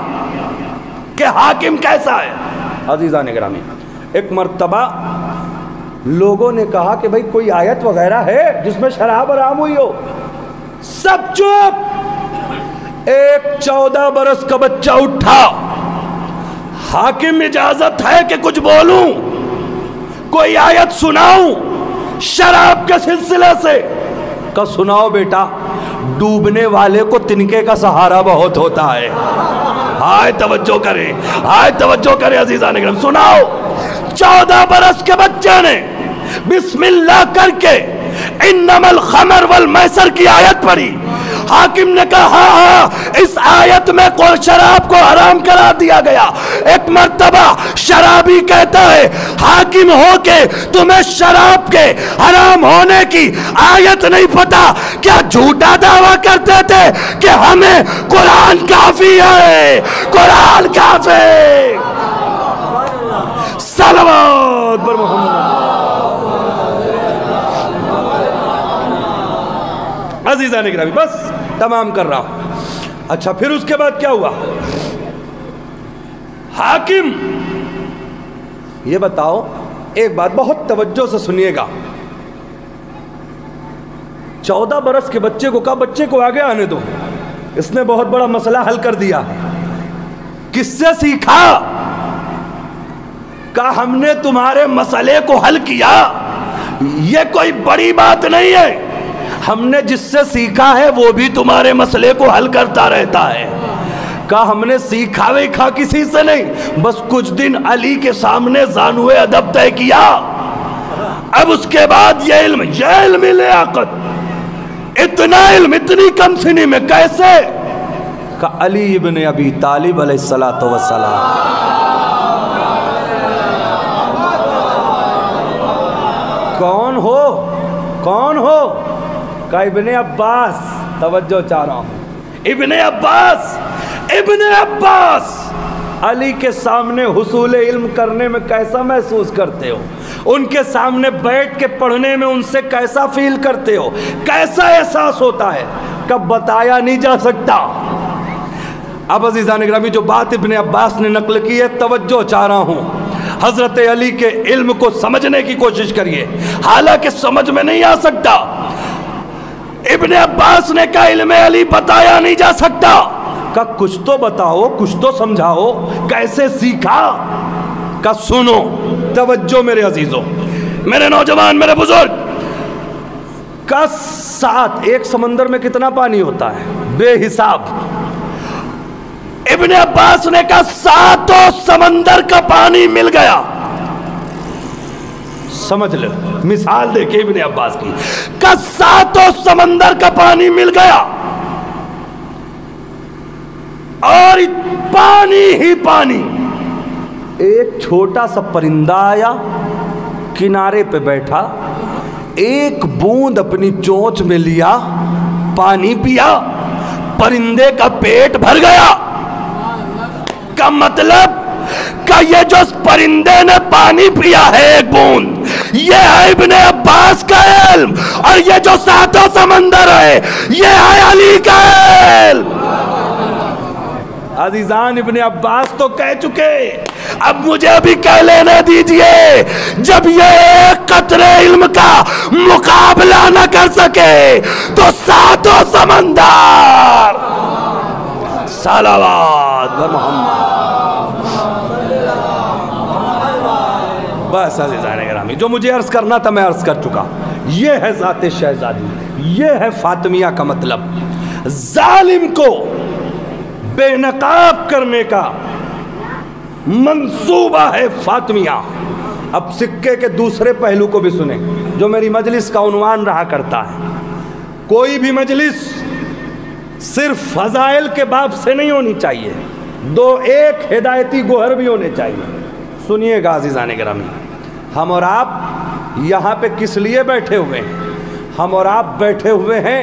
کہ حاکم کیسا ہے. عزیزان گرامی، ایک مرتبہ لوگوں نے کہا کہ بھئی کوئی آیت وغیرہ ہے جس میں شراب حرام ہوئی ہو؟ سب چپ. ایک 14 برس کا بچہ اٹھا، حاکم اجازت ہے کہ کچھ بولوں؟ کوئی آیت سناؤں شراب کے سلسلے سے؟ کہ سناؤ بیٹا، ڈوبنے والے کو تنکے کا سہارا بہت ہوتا ہے۔ ہائے توجہ کریں، ہائے توجہ کریں عزیزان کرام، سناؤ۔ 14 برس کے بچے نے بسم اللہ کر کے انما الخمر والمیسر کی آیت پڑھی، حاکم نے کہا ہاں اس آیت میں کوئی شراب کو حرام قرار دیا گیا۔ ایک مرتبہ شرابی کہتا ہے حاکم ہو کے تمہیں شراب کے حرام ہونے کی آیت نہیں پتا؟ کیا جھوٹا دعویٰ کرتے تھے کہ ہمیں قرآن کافی ہے، قرآن کافی۔ صلوات پر محمد۔ عزیزان گرامی بس تمام کر رہا ہوں۔ اچھا پھر اس کے بعد کیا ہوا؟ حاکم یہ بتاؤ، ایک بات بہت توجہ سے سنیے گا، 14 برس کے بچے کو کہا بچے کو آگے آنے دو، اس نے بہت بڑا مسئلہ حل کر دیا۔ کس سے سیکھا؟ کہا ہم نے تمہارے مسئلے کو حل کیا، یہ کوئی بڑی بات نہیں ہے، ہم نے جس سے سیکھا ہے وہ بھی تمہارے مسئلے کو حل کرتا رہتا ہے۔ کہا ہم نے سیکھا ویکھا کسی سے نہیں، بس کچھ دن علی کے سامنے زانوے ادب طے کیا، اب اس کے بعد یہ علم لیاقت، اتنا علم اتنی کم سنی میں کیسے؟ کہا علی ابن ابی طالب علیہ السلام۔ کون ہو؟ کون ہو؟ کہ ابن عباس۔ توجہ چاہ رہا ہوں، ابن عباس، ابن عباس علی کے سامنے حصول علم کرنے میں کیسا محسوس کرتے ہو؟ ان کے سامنے بیٹھ کے پڑھنے میں ان سے کیسا فیل کرتے ہو؟ کیسا احساس ہوتا ہے؟ کب بتایا نہیں جا سکتا۔ اب عزیزان گرامی جو بات ابن عباس نے نقل کی ہے، توجہ چاہ رہا ہوں، حضرت علی کے علم کو سمجھنے کی کوشش کریے، حالانکہ سمجھ میں نہیں آ سکتا۔ ابن عباس نے کہا علم علی بتایا نہیں جا سکتا، کہا کچھ تو بتاؤ، کچھ تو سمجھاؤ، کیسے سیکھا؟ کہا سنو، توجہ میرے عزیزوں، میرے نوجوان، میرے بزرگ۔ کہا 7، ایک سمندر میں کتنا پانی ہوتا ہے؟ بے حساب۔ ابن عباس نے کہا 7 سمندر کا پانی مل گیا۔ سمجھ لے، مثال دیکھیں ابن عباس کی، کہ 7 سمندر کا پانی مل گیا اور پانی ہی پانی۔ ایک چھوٹا سا پرندہ آیا، کنارے پہ بیٹھا، ایک بوند اپنی چونچ میں لیا، پانی پیا، پرندے کا پیٹ بھر گیا۔ کا مطلب کہ یہ جو پرندے نے پانی پیا ہے ایک بوند، یہ ہے ابن عباس کا علم، اور یہ جو 7 سمندر ہے یہ ہے علی کا علم۔ عزیزان ابن عباس تو کہہ چکے، اب مجھے بھی کہہ لینے دیجئے، جب یہ ایک قطرے علم کا مقابلہ نہ کر سکے تو 7 سمندر۔ صلوات محمد۔ بس عزیزان گرامی، جو مجھے عرض کرنا تھا میں عرض کر چکا۔ یہ ہے ذات شہزادی، یہ ہے فاطمیہ کا مطلب۔ ظالم کو بے نقاب کرنے کا منصوبہ ہے فاطمیہ۔ اب سکے کے دوسرے پہلو کو بھی سنیں، جو میری مجلس کا عنوان رہا کرتا ہے۔ کوئی بھی مجلس صرف فضائل کے باب سے نہیں ہونی چاہیے، ایک ہدایتی گوہر بھی ہونے چاہیے۔ سنیے گا عزیزان گرامی، ہم اور آپ یہاں پہ کس لیے بیٹھے ہوئے ہیں؟ ہم اور آپ بیٹھے ہوئے ہیں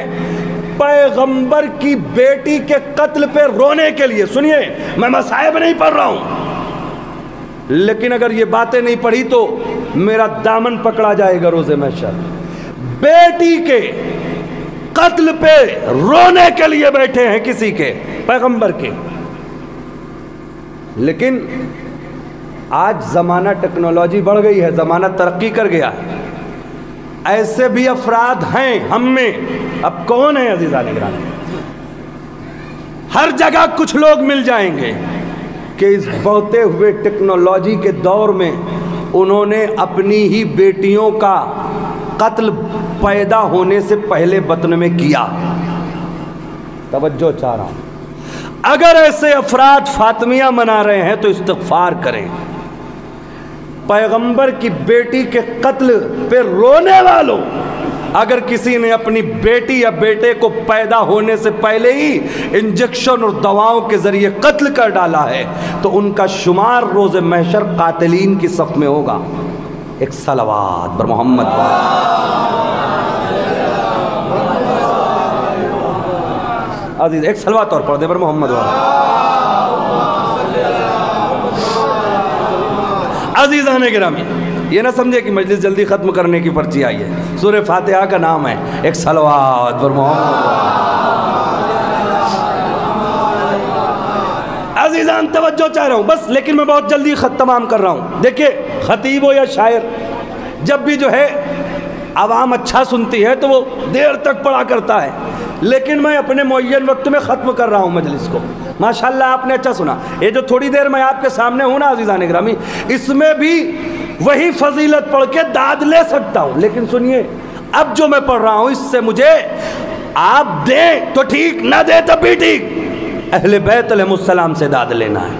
پیغمبر کی بیٹی کے قتل پہ رونے کے لیے۔ سنیے، میں مصائب نہیں پڑھ رہا ہوں، لیکن اگر یہ باتیں نہیں پڑھی تو میرا دامن پکڑا جائے گا روز محشر۔ بیٹی کے قتل پہ رونے کے لیے بیٹھے ہیں کسی کے، پیغمبر کے۔ لیکن آج زمانہ ٹیکنالوجی بڑھ گئی ہے، زمانہ ترقی کر گیا ہے، ایسے بھی افراد ہیں ہم میں۔ اب کون ہیں عزیزان گرامی؟ ہر جگہ کچھ لوگ مل جائیں گے کہ اس بڑھتے ہوئے ٹیکنالوجی کے دور میں انہوں نے اپنی ہی بیٹیوں کا قتل پیدا ہونے سے پہلے بطن میں کیا. توجہ چاہ رہا ہوں. اگر ایسے افراد فاطمیہ منا رہے ہیں تو استغفار کریں. پیغمبر کی بیٹی کے قتل پہ رونے والوں، اگر کسی نے اپنی بیٹی یا بیٹے کو پیدا ہونے سے پہلے ہی انجیکشن اور دواؤں کے ذریعے قتل کر ڈالا ہے تو ان کا شمار روز محشر قاتلین کی صف میں ہوگا. ایک صلوات بر محمد. عزیز ایک صلوات اور پڑھ دے بر محمد. عزیزان گرامی، یہ نہ سمجھے کہ مجلس جلدی ختم کرنے کی پرچی آئی ہے. سورہ فاتحہ کا نام ہے. ایک صلوات بر محمد. عزیزان توجہ چاہ رہا ہوں بس، لیکن میں بہت جلدی تمام کر رہا ہوں. دیکھیں خطیب ہو یا شاعر، جب بھی جو ہے عوام اچھا سنتی ہے تو وہ دیر تک پڑھا کرتا ہے، لیکن میں اپنے معین وقت میں ختم کر رہا ہوں مجلس کو. ماشاءاللہ آپ نے اچھا سنا. یہ جو تھوڑی دیر میں آپ کے سامنے ہوں نا عزیزان گرامی، اس میں بھی وہی فضیلت پڑھ کے داد لے سکتا ہوں، لیکن سنیے اب جو میں پڑھ رہا ہوں اس سے مجھے آپ دیں تو ٹھیک، نہ دیں تب بھی ٹھیک، اہل بیت علیہ السلام سے داد لینا ہے.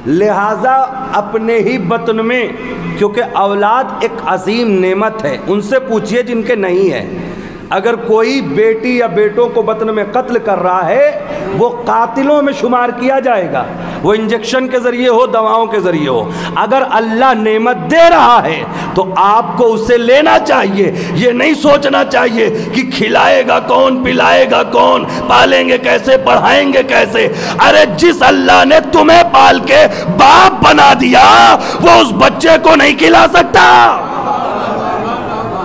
لہٰذا اپنے ہی بطن میں، کیونکہ اولاد ایک عظیم نعمت ہے، ان سے پوچھئے جن کے نہیں ہے. اگر کوئی بیٹی یا بیٹوں کو بطن میں قتل کر رہا ہے وہ قاتلوں میں شمار کیا جائے گا، وہ انجیکشن کے ذریعے ہو، دواؤں کے ذریعے ہو. اگر اللہ نعمت دے رہا ہے تو آپ کو اسے لینا چاہیے. یہ نہیں سوچنا چاہیے کہ کھلائے گا کون، پلائے گا کون، پالیں گے کیسے، پڑھائیں گے کیسے. ارے جس اللہ نے تمہیں پال کے باپ بنا دیا وہ اس بچے کو نہیں کھلا سکتا.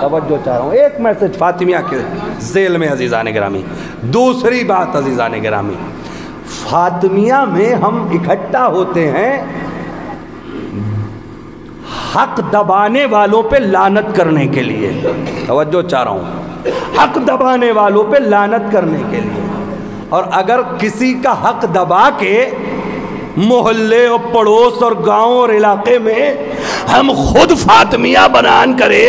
توجہ چاہ رہا ہوں. ایک میسج فاطمیہ کے ذیل میں عزیزان گرامی. دوسری بات عزیزان گرامی، فاطمیہ میں ہم اکٹھا ہوتے ہیں حق دبانے والوں پہ لعنت کرنے کے لیے. توجہ چاہ رہا ہوں. حق دبانے والوں پہ لعنت کرنے کے لیے. اور اگر کسی کا حق دبا کے محلے اور پڑوس اور گاؤں اور علاقے میں ہم خود فاطمیہ بنان کرے،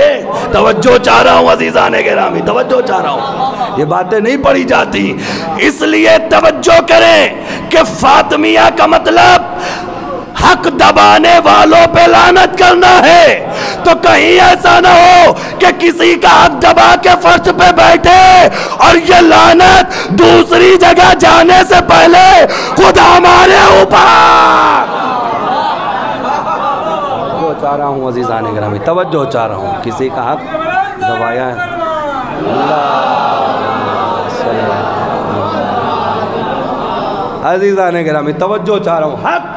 توجہ چاہ رہا ہوں عزیزان گرامی، توجہ چاہ رہا ہوں. یہ باتیں نہیں پڑھی جاتی، اس لیے توجہ کریں کہ فاطمیہ کا مطلب حق دبانے والوں پہ لعنت کرنا ہے. تو کہیں ایسا نہ ہو کہ کسی کا حق دبا کے فرش پہ بیٹھے اور یہ لعنت دوسری جگہ جانے سے پہلے خود ہمارے اوپر. توجہ چاہ رہا ہوں عزیزان گرامی، توجہ چاہ رہا ہوں. کسی کا حق دبایا ہے، عزیزان گرامی توجہ چاہ رہا ہوں، حق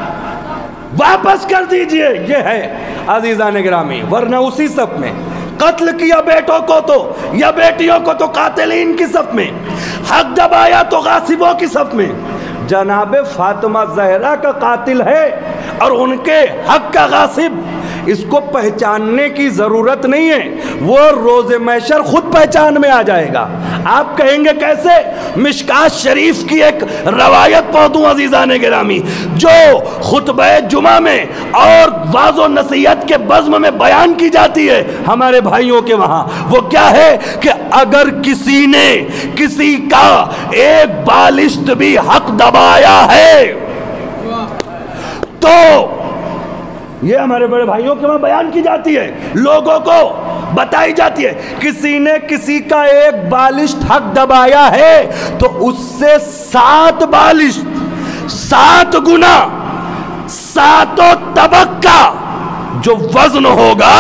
واپس کر دیجئے. یہ ہے عزیزان گرامی، ورنہ اسی صف میں قتل کیا بیٹوں کو تو یا بیٹیوں کو تو قاتلین کی صف میں، حق دبایا تو غاصبوں کی صف میں. جناب فاطمہ زہرا کا قاتل ہے اور ان کے حق کا غاصب، اس کو پہچاننے کی ضرورت نہیں ہے، وہ روز محشر خود پہچان میں آ جائے گا. آپ کہیں گے کیسے؟ مشکات شریف کی ایک روایت پڑھ دوں عزیزان گرامی، جو خطبہ جمعہ میں اور واعظ و نصیحت کے بزم میں بیان کی جاتی ہے ہمارے بھائیوں کے وہاں. وہ کیا ہے کہ اگر کسی نے کسی کا ایک بالشت بھی حق دبایا ہے تو یہ ہمارے بڑے بھائیوں کے وہاں بیان کی جاتی ہے، لوگوں کو بتائی جاتی ہے. کسی نے کسی کا ایک بالشت حق دبایا ہے تو اس سے 7 بالشت، 7 گنا، 7 طبق کا جو وزن ہوگا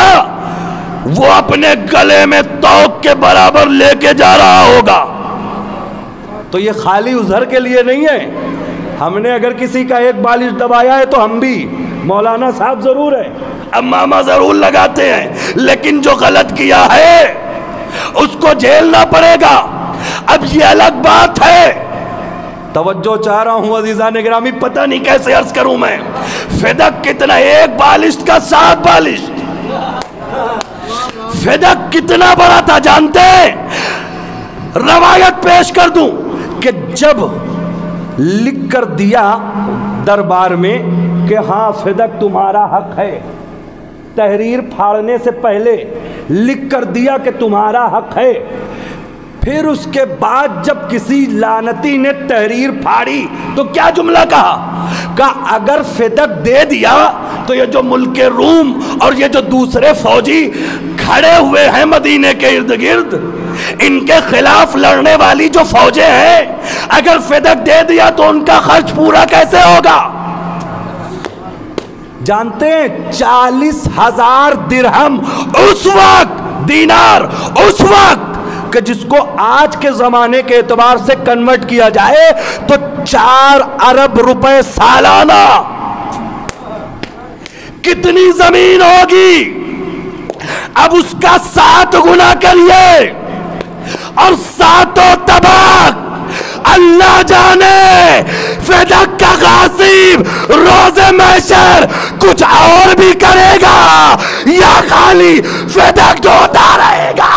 وہ اپنے گلے میں توق کے برابر لے کے جا رہا ہوگا. تو یہ خالی عذر کے لیے نہیں ہے. ہم نے اگر کسی کا ایک بالش دبایا ہے تو ہم بھی مولانا صاحب ضرور ہے، امامہ ضرور لگاتے ہیں، لیکن جو غلط کیا ہے اس کو جھیلنا پڑے گا. اب یہ الگ بات ہے. توجہ چاہ رہا ہوں عزیزان گرامی، پتہ نہیں کیسے عرض کروں میں. فدق کتنا؟ ایک بالشت کا 7 بالشت. فدق کتنا بڑا تھا جانتے ہیں؟ روایت پیش کر دوں کہ جب لکھ کر دیا دربار میں کہ ہاں فدق تمہارا حق ہے، تحریر پھاڑنے سے پہلے لکھ کر دیا کہ تمہارا حق ہے. پھر اس کے بعد جب کسی لعنتی نے تحریر پھاڑی تو کیا جملہ کہا اگر فدق دے دیا تو یہ جو ملک روم اور یہ جو دوسرے فوجی کھڑے ہوئے ہیں مدینے کے ارد گرد، ان کے خلاف لڑنے والی جو فوجیں ہیں، اگر فدق دے دیا تو ان کا خرچ پورا کیسے ہوگا؟ جانتے ہیں 40,000 درہم اس وقت، دینار اس وقت، کہ جس کو آج کے زمانے کے اعتبار سے کنورٹ کیا جائے تو 4 ارب روپے سالانہ. کتنی زمین ہوگی؟ اب اس کا 7 گنا کریے اور 7 طبق. اللہ جانے فدق کا غاصب روز محشر کچھ اور بھی کرے گا یا خالی فدق ڈھوتا رہے گا.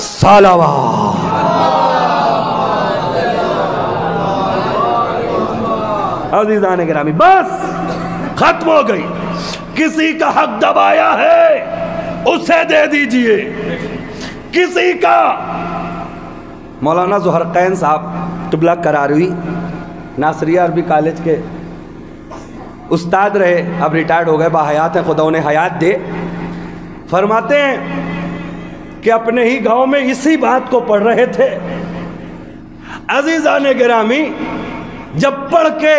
صلوات. عزیزان گرامی، بس ختم ہو گئی. کسی کا حق دبایا ہے اسے دے دیجئے. کسی کا، مولانا ظہرقین صاحب قبلہ قراروی ناصریہ عربی کالج کے استاد رہے، اب ریٹائرڈ ہو گئے، باحیات ہیں، خدا انہیں حیات دے. فرماتے ہیں کہ اپنے ہی گاؤں میں اسی بات کو پڑھ رہے تھے. عزیزان گرامی، جب پڑھ کے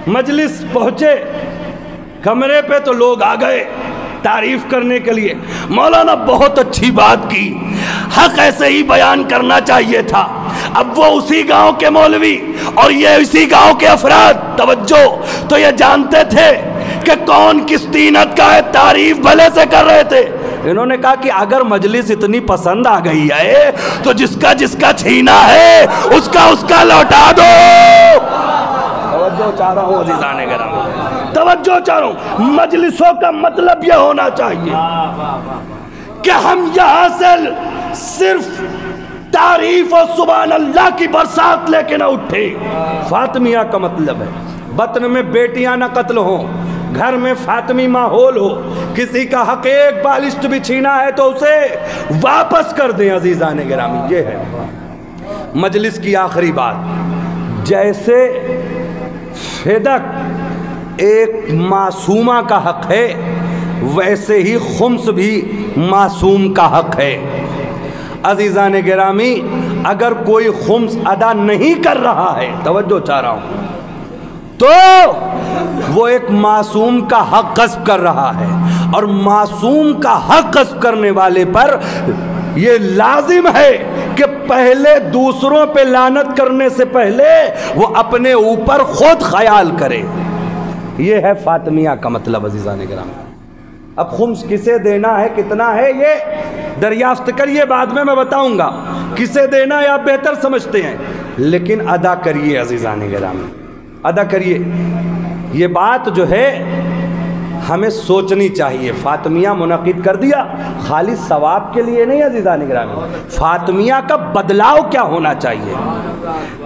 مجلس پہنچے کمرے پہ تو لوگ آ گئے تعریف کرنے کے لیے. مولانا بہت اچھی بات کی، حق ایسے ہی بیان کرنا چاہیے تھا. اب وہ اسی گاؤں کے مولوی اور یہ اسی گاؤں کے افراد، توجہ، تو یہ جانتے تھے کہ کون کس طینت کا ہے، تعریف بھلے سے کر رہے تھے. انہوں نے کہا کہ اگر مجلس اتنی پسند آ گئی ہے تو جس کا چھینا ہے اس کا لوٹا دو. توجہ چاہ رہا ہوں عزیزان گرامی، توجہ چاہ رہا ہوں. مجلسوں کا مطلب یہ ہونا چاہیے کہ ہم یہاں سے صرف تعریف اور سبحان اللہ کی برسات لے کے نہ اٹھے. فاطمیہ کا مطلب ہے بطن میں بیٹیاں نہ قتل ہوں، گھر میں فاطمی ماحول ہو. کسی کا حق ایک بالشت بھی چھینا ہے تو اسے واپس کر دیں. عزیزان گرامی، یہ ہے مجلس کی آخری بات. جیسے فدق ایک معصومہ کا حق ہے، ویسے ہی خمس بھی معصوم کا حق ہے. عزیزان گرامی، اگر کوئی خمس ادا نہیں کر رہا ہے، توجہ چاہ رہا ہوں، تو وہ ایک معصوم کا حق غصب کر رہا ہے. اور معصوم کا حق غصب کرنے والے پر یہ لازم ہے کہ پہلے دوسروں پہ لعنت کرنے سے پہلے وہ اپنے اوپر خود خیال کرے. یہ ہے فاطمیہ کا مطلب. عزیزان گرامی، اب خمس کسے دینا ہے، کتنا ہے، یہ دریافت کریے، بعد میں بتاؤں گا کسے دینا ہے. آپ بہتر سمجھتے ہیں، لیکن ادا کریے. عزیزان گرامی، ادا کریے. یہ بات جو ہے ہمیں سوچنی چاہیے. فاطمیہ منعقد کر دیا خالی ثواب کے لیے نہیں. عزیزان گرامی، فاطمیہ کا بدلاؤ کیا ہونا چاہیے.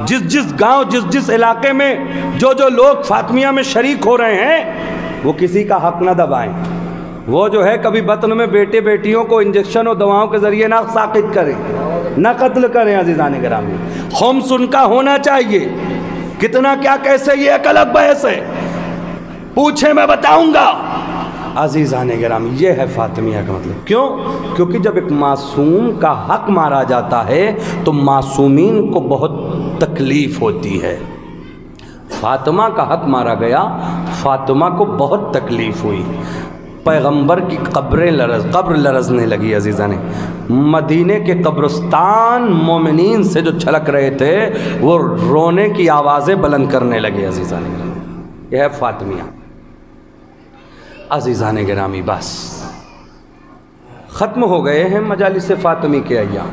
جس گاؤں جس علاقے میں جو لوگ فاطمیہ میں شریک ہو رہے ہیں وہ کسی کا حق نہ دبائیں. وہ جو ہے کبھی بطن میں بیٹے بیٹیوں کو انجیکشن اور دواؤں کے ذریعے نہ ساقط کریں، نہ قتل کریں. عزیزان گرامی، خمس ان کا ہونا چاہیے. کتنا، کیا، کیسے، یہ ایک الگ بحث ہے، پوچھیں میں بتاؤں گا. عزیزان گرامی، یہ ہے فاطمیہ کا مطلب. کیوں؟ کیونکہ جب ایک معصوم کا حق مارا جاتا ہے تو معصومین کو بہت تکلیف ہوتی ہے. فاطمہ کا حق مارا گیا، فاطمہ کو بہت تکلیف ہوئی. پیغمبر کی قبر لرزنے لگی. عزیزان، مدینے کے قبرستان مومنین سے جو چھلک رہے تھے وہ رونے کی آوازیں بلند کرنے لگے. عزیزان گرامی، یہ ہے فاطمیہ. عزیزان گرامی، بس ختم ہو گئے ہیں مجالس فاطمی کے ایام،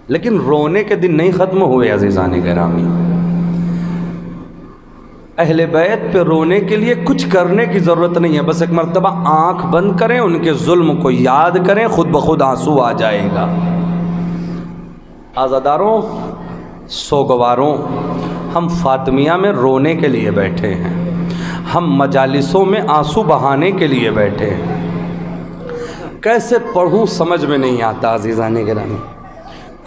لیکن رونے کے دن نہیں ختم ہوئے. عزیزان گرامی، اہل بیت پہ رونے کے لیے کچھ کرنے کی ضرورت نہیں ہے. بس ایک مرتبہ آنکھ بند کریں، ان کے ظلم کو یاد کریں، خود بخود آنسو آ جائے گا. عزاداروں، سوگواروں، ہم فاطمیہ میں رونے کے لیے بیٹھے ہیں. ہم مجالسوں میں آنسو بہانے کے لیے بیٹھے ہیں. کیسے پڑھوں سمجھ میں نہیں آتا عزیزان گرامی.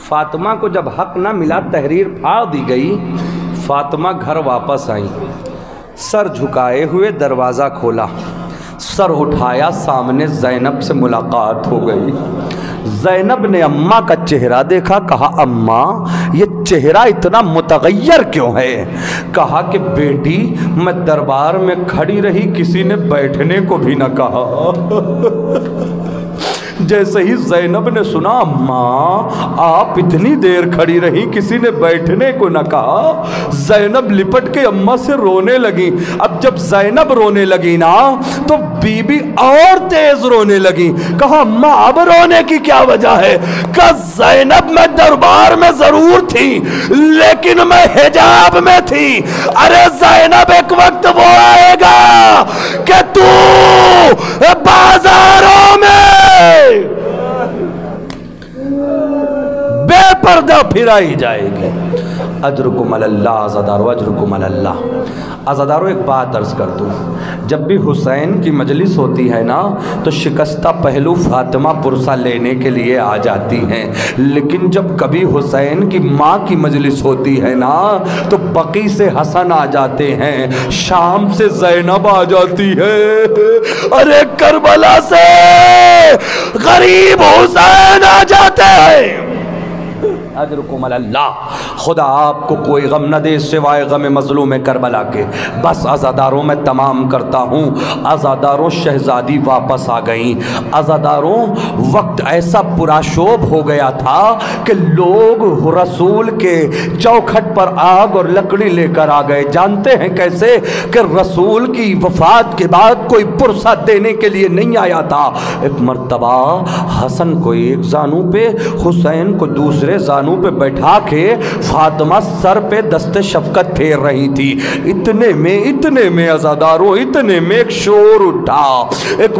فاطمہ کو جب حق نہ ملا تحریر پھاڑ دی گئی. فاطمہ گھر واپس آئیں, سر جھکائے ہوئے دروازہ کھولا, سر اٹھایا, سامنے زینب سے ملاقات ہو گئی. زینب نے اماں کا چہرہ دیکھا, کہا اماں یہ چہرہ اتنا متغیر کیوں ہے؟ کہا کہ بیٹی میں دربار میں کھڑی رہی, کسی نے بیٹھنے کو بھی نہ کہا. جیسے ہی زینب نے سنا اماں آپ اتنی دیر کھڑی رہی, کسی نے بیٹھنے کو نہ کہا, زینب لپٹ کے اماں سے رونے لگی. اب جب زینب رونے لگی نا تو بی بی اور تیز رونے لگی. کہا اماں اب رونے کی کیا وجہ ہے؟ کہ زینب میں دربار میں ضرور تھی لیکن میں حجاب میں تھی. ارے زینب ایک وقت وہ آئے گا کہ تو بازاروں میں بے پردہ پھرائی جائے گی. اجرکم اللہ عزادارو, اجرکم اللہ. عزادارو ایک بات عرض کر دوں, جب بھی حسین کی مجلس ہوتی ہے نا تو شکستہ پہلو فاطمہ پرسہ لینے کے لیے آ جاتی ہیں, لیکن جب کبھی حسین کی ماں کی مجلس ہوتی ہے نا تو بقی سے حسن آ جاتے ہیں, شام سے زینب آ جاتی ہے, ارے کربلا سے غریب حسین آ جاتے ہیں. اجرکم اللہ. خدا آپ کو کوئی غم نہ دے سوائے غم مظلوم کربلا کے. بس عزاداروں میں تمام کرتا ہوں. عزاداروں شہزادی واپس آ گئیں. عزاداروں وقت ایسا پراشوب ہو گیا تھا کہ لوگ رسول کے چوکھٹ پر آگ اور لکڑی لے کر آ گئے. جانتے ہیں کیسے؟ کہ رسول کی وفات کے بعد کوئی پرسہ دینے کے لیے نہیں آیا تھا. ایک مرتبہ حسن کو ایک زانو پہ, حسین کو دوسرے زانو پہ بیٹھا کے فاطمہ سر پہ دست شفقت پھیر رہی تھی. اتنے میں عزاداروں اتنے میں ایک شور اٹھا. ایک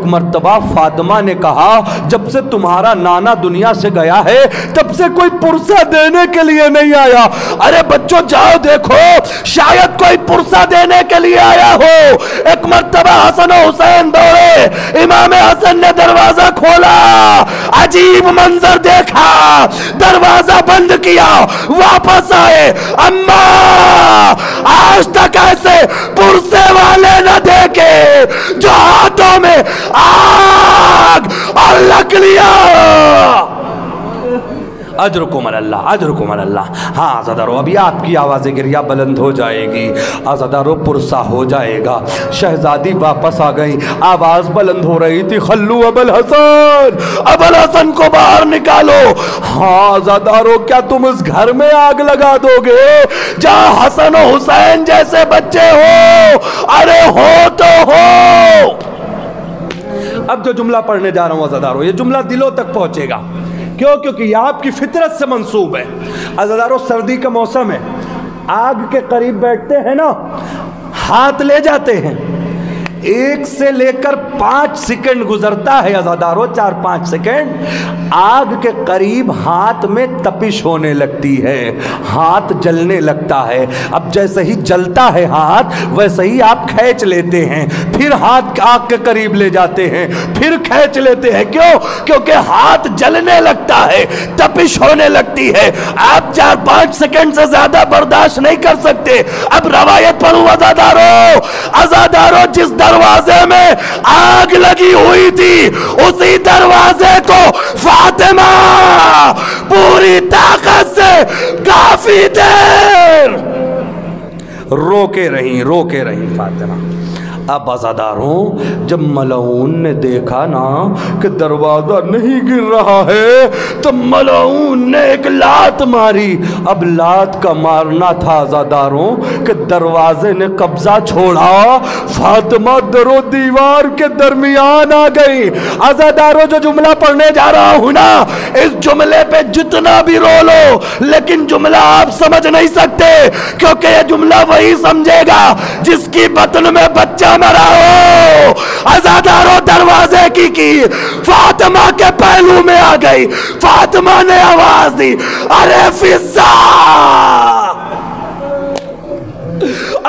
مرتبہ فاطمہ نے کہا جب سے تمہارا نانا دنیا سے گیا ہے تب سے کوئی پرسہ دینے کے لیے نہیں آیا. ارے بچوں جاؤ دیکھو شاید کوئی پرسہ دینے کے لیے آیا ہو. ایک مرتبہ حسن و حسین دوڑے, امام حسن نے دروازہ کھولا, عجیب منظر دیکھا, دروازہ بند کیا, واپس آئے. اماں آج تک ایسے پرسے والے نہ دیکھے جو ہاتھوں میں آگ اور لکڑیاں. اجرکم اللہ, اجرکم اللہ. ہاں عزادارو ابھی آپ کی آواز گریہ بلند ہو جائے گی. عزادارو پرسہ ہو جائے گا. شہزادی واپس آ گئی, آواز بلند ہو رہی تھی, خلو ابو الحسن, ابو الحسن کو باہر نکالو. ہاں عزادارو کیا تم اس گھر میں آگ لگا دو گے جہاں حسن و حسین جیسے بچے ہو؟ ارے ہو تو ہو. اب جو جملہ پڑھنے جا رہا ہوں عزادارو یہ جملہ دلوں تک پہنچے گا. کیوں؟ کیونکہ یہ آپ کی فطرت سے منسوب ہے. عزادارو سردی کا موسم ہے, آگ کے قریب بیٹھتے ہیں نا, ہاتھ لے جاتے ہیں, 1 سے لے کر 5 سیکنڈ گزرتا ہے عزادارو, 4-5 سیکنڈ, آگ کے قریب ہاتھ میں تپش ہونے لگتی ہے, ہاتھ جلنے لگتا ہے. اب جیسے ہی جلتا ہے ہاتھ ویسے ہی آپ کھینچ لیتے ہیں, پھر ہاتھ آگ کے قریب لے جاتے ہیں, پھر کھینچ لیتے ہیں. کیوں؟ کیونکہ ہاتھ جلنے لگتا ہے, تپش ہونے لگتی ہے. آپ 4-5 سیکنڈ سے زیادہ برداشت نہیں کر سکتے. اب روایت پڑھوں عزادارو جس دروازے میں آگ لگی ہوئی تھی اسی دروازے کو فاطمہ پوری طاقت سے کافی دیر روکے رہی فاطمہ. اب عزاداروں جب ملعون نے دیکھا نا کہ دروازہ نہیں گر رہا ہے تو ملعون نے ایک لات ماری. اب لات کا مارنا تھا عزاداروں کہ دروازے نے قبضہ چھوڑا, فاطمہ در و دیوار کے درمیان آ گئی. عزاداروں جو جملہ پڑھنے جا رہا ہوں نا اس جملے پہ جتنا بھی رو لو لیکن جملہ آپ سمجھ نہیں سکتے, کیونکہ یہ جملہ وہی سمجھے گا جس کی بطن میں بچہ مرا ہو. عزاداروں دروازے کی فاطمہ کے پہلو میں آ گئی. فاطمہ نے آواز دی, ارے فضا,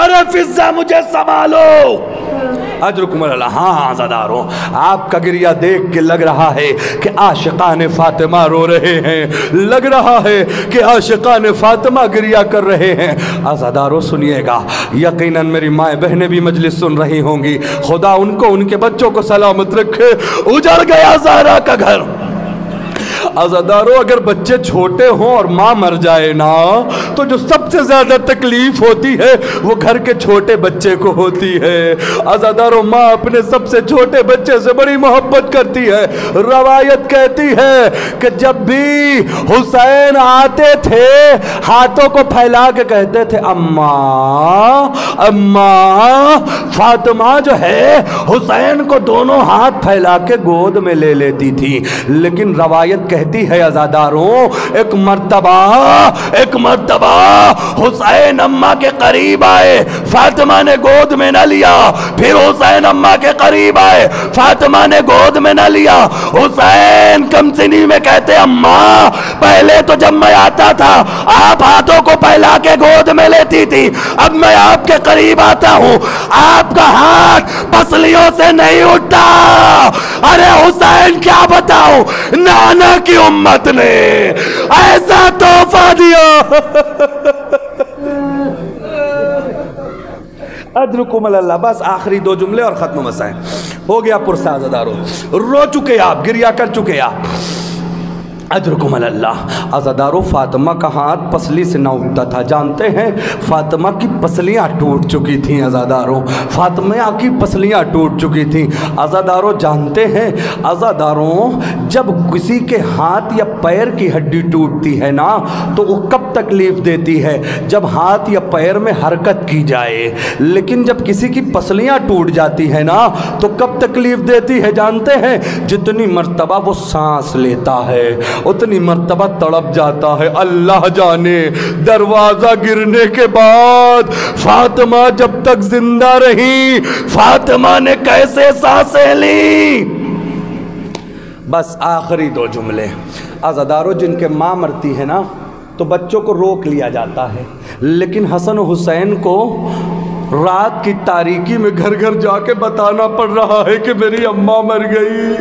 ارے فضہ مجھے سنبھالو۔ اجرکم اللہ۔ ہاں عزاداروں، آپ کا گریہ دیکھ کے لگ رہا ہے کہ عاشقان فاطمہ رو رہے ہیں، لگ رہا ہے کہ عاشقان فاطمہ گریہ کر رہے ہیں۔ عزاداروں سنیے گا، یقیناً میری مائیں بہنیں بھی مجلس سن رہی ہوں گی، خدا ان کو ان کے بچوں کو سلامت رکھے۔ اجڑ گیا زہرا کا گھر۔ عزاداروں اگر بچے چھوٹے ہوں اور ماں مر جائے نا تو جو سب سے زیادہ تکلیف ہوتی ہے وہ گھر کے چھوٹے بچے کو ہوتی ہے۔ عزاداروں ماں اپنے سب سے چھوٹے بچے سے بڑی محبت کرتی ہے۔ روایت کہتی ہے کہ جب بھی حسین آتے تھے ہاتھوں کو پھیلا کے کہتے تھے اماں اماں، فاطمہ جو ہے حسین کو دونوں ہاتھ پھیلا کے گود میں لے لیتی تھی۔ لیکن روایت کہتی ہے عزاداروں ایک مرتبہ حسین اماں کے قریب آئے، فاطمہ نے گود میں نہ لیا، پھر حسین اماں کے قریب آئے، فاطمہ نے گود میں نہ لیا۔ حسین کم سنی میں کہتے اماں پہلے تو جب میں آتا تھا آپ ہاتھوں کو پھیلا کے گود میں لیتی تھی، اب میں آپ کے قریب آتا ہوں آپ کا ہاتھ پسلیوں سے نہیں اٹھتا۔ ارے حسین کیا بتاؤں، نانا کی امت نے ایسا تحفہ دیا۔ ادرکم اللہ۔ بس آخری دو جملے اور ختم مسائل ہو گیا پرسہ عزاداروں۔ رو چکے آپ، گریہ کر چکے آپ۔ اجرکم اللہ۔ عزاداروں فاطمہ کا ہاتھ پسلی سے نہ اٹھتا تھا، جانتے ہیں فاطمہ کی پسلیاں ٹوٹ چکی تھیں۔ عزاداروں فاطمہ کی پسلیاں ٹوٹ چکی تھیں۔ عزاداروں جانتے ہیں عزاداروں جب کسی کے ہاتھ یا پیر کی ہڈی ٹوٹتی ہے نا تو وہ کب تکلیف دیتی ہے؟ جب ہاتھ یا پیر میں حرکت کی جائے۔ لیکن جب کسی کی پسلیاں ٹوٹ جاتی ہے نا تو کب تکلیف دیتی ہے جانتے ہیں؟ جتنی مرتبہ وہ سانس لیتا ہے اتنی مرتبہ تڑپ جاتا ہے۔ اللہ جانے دروازہ گرنے کے بعد فاطمہ جب تک زندہ رہی فاطمہ نے کیسے سانسیں لی۔ بس آخری دو جملے۔ عزاداروں جن کے ماں مرتی ہے نا تو بچوں کو روک لیا جاتا ہے، لیکن حسن و حسین کو رات کی تاریکی میں گھر گھر جا کے بتانا پڑ رہا ہے کہ میری اماں مر گئی۔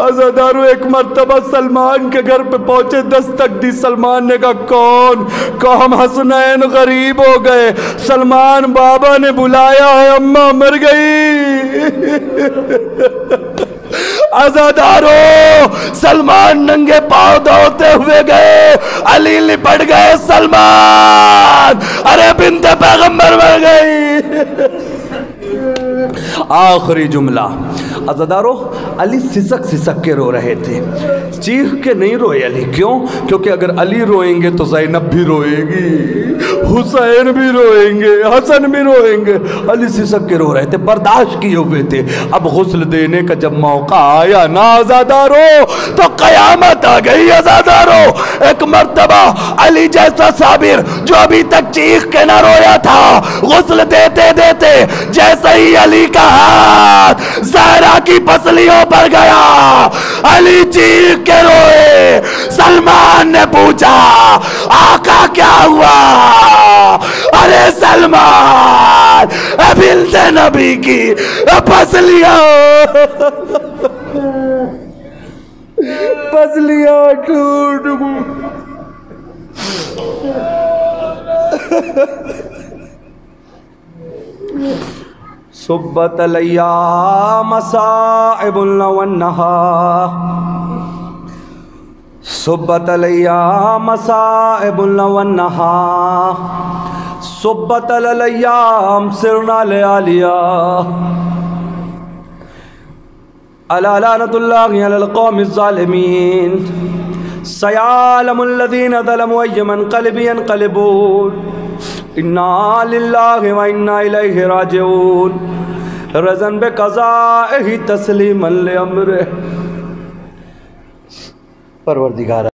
عزاداروں ایک مرتبہ سلمان کے گھر پہ پہنچے، دستک دی، سلمان نے کہا کون؟ کہا ہم حسنین غریب ہو گئے، سلمان بابا نے بلایا ہے اماں مر گئی۔ عزاداروں سلمان ننگے پاؤں دوڑتے ہوئے گئے، علی لپٹ گئے، سلمان ارے بنت پیغمبر مر گئی۔ آخری جملہ۔ عزاداروں علی سسک سسک کے رو رہے تھے، چیخ کے نہیں روئے علی۔ کیوں؟ کیونکہ اگر علی روئیں گے تو زینب بھی روئے گی، حسین بھی روئیں گے، حسن بھی روئیں گے۔ علی سسک کے رو رہے تھے، برداشت کیے ہوئے تھے۔ اب غسل دینے کا جب موقع آیا نا عزاداروں تو قیامت آ گئی۔ عزاداروں ایک مرتبہ علی جیسا صابر جو ابھی تک چیخ کے نہ رویا تھا، غسل دیتے دیتے جیسے ہی علی کا ہاتھ زہرا کی پسلیوں پر گیا علی چیخ کے روئے۔ سلمان نے پوچھا آقا کیا ہوا؟ ارے سلمان بنت نبی کی پسلیاں ٹوٹ صبت الیام مصائب والنہار، صبت الیام مصائب والنہار، صبت الیام سرنا لیالیا، الا لعنۃ اللہ علی القوم الظالمین، سیعلم الذین ظلموا ای منقلب ینقلبون، انا للہ و انا الیہ راجعون، رضن بقضائہ تسلیما لامرہ۔ پروردگار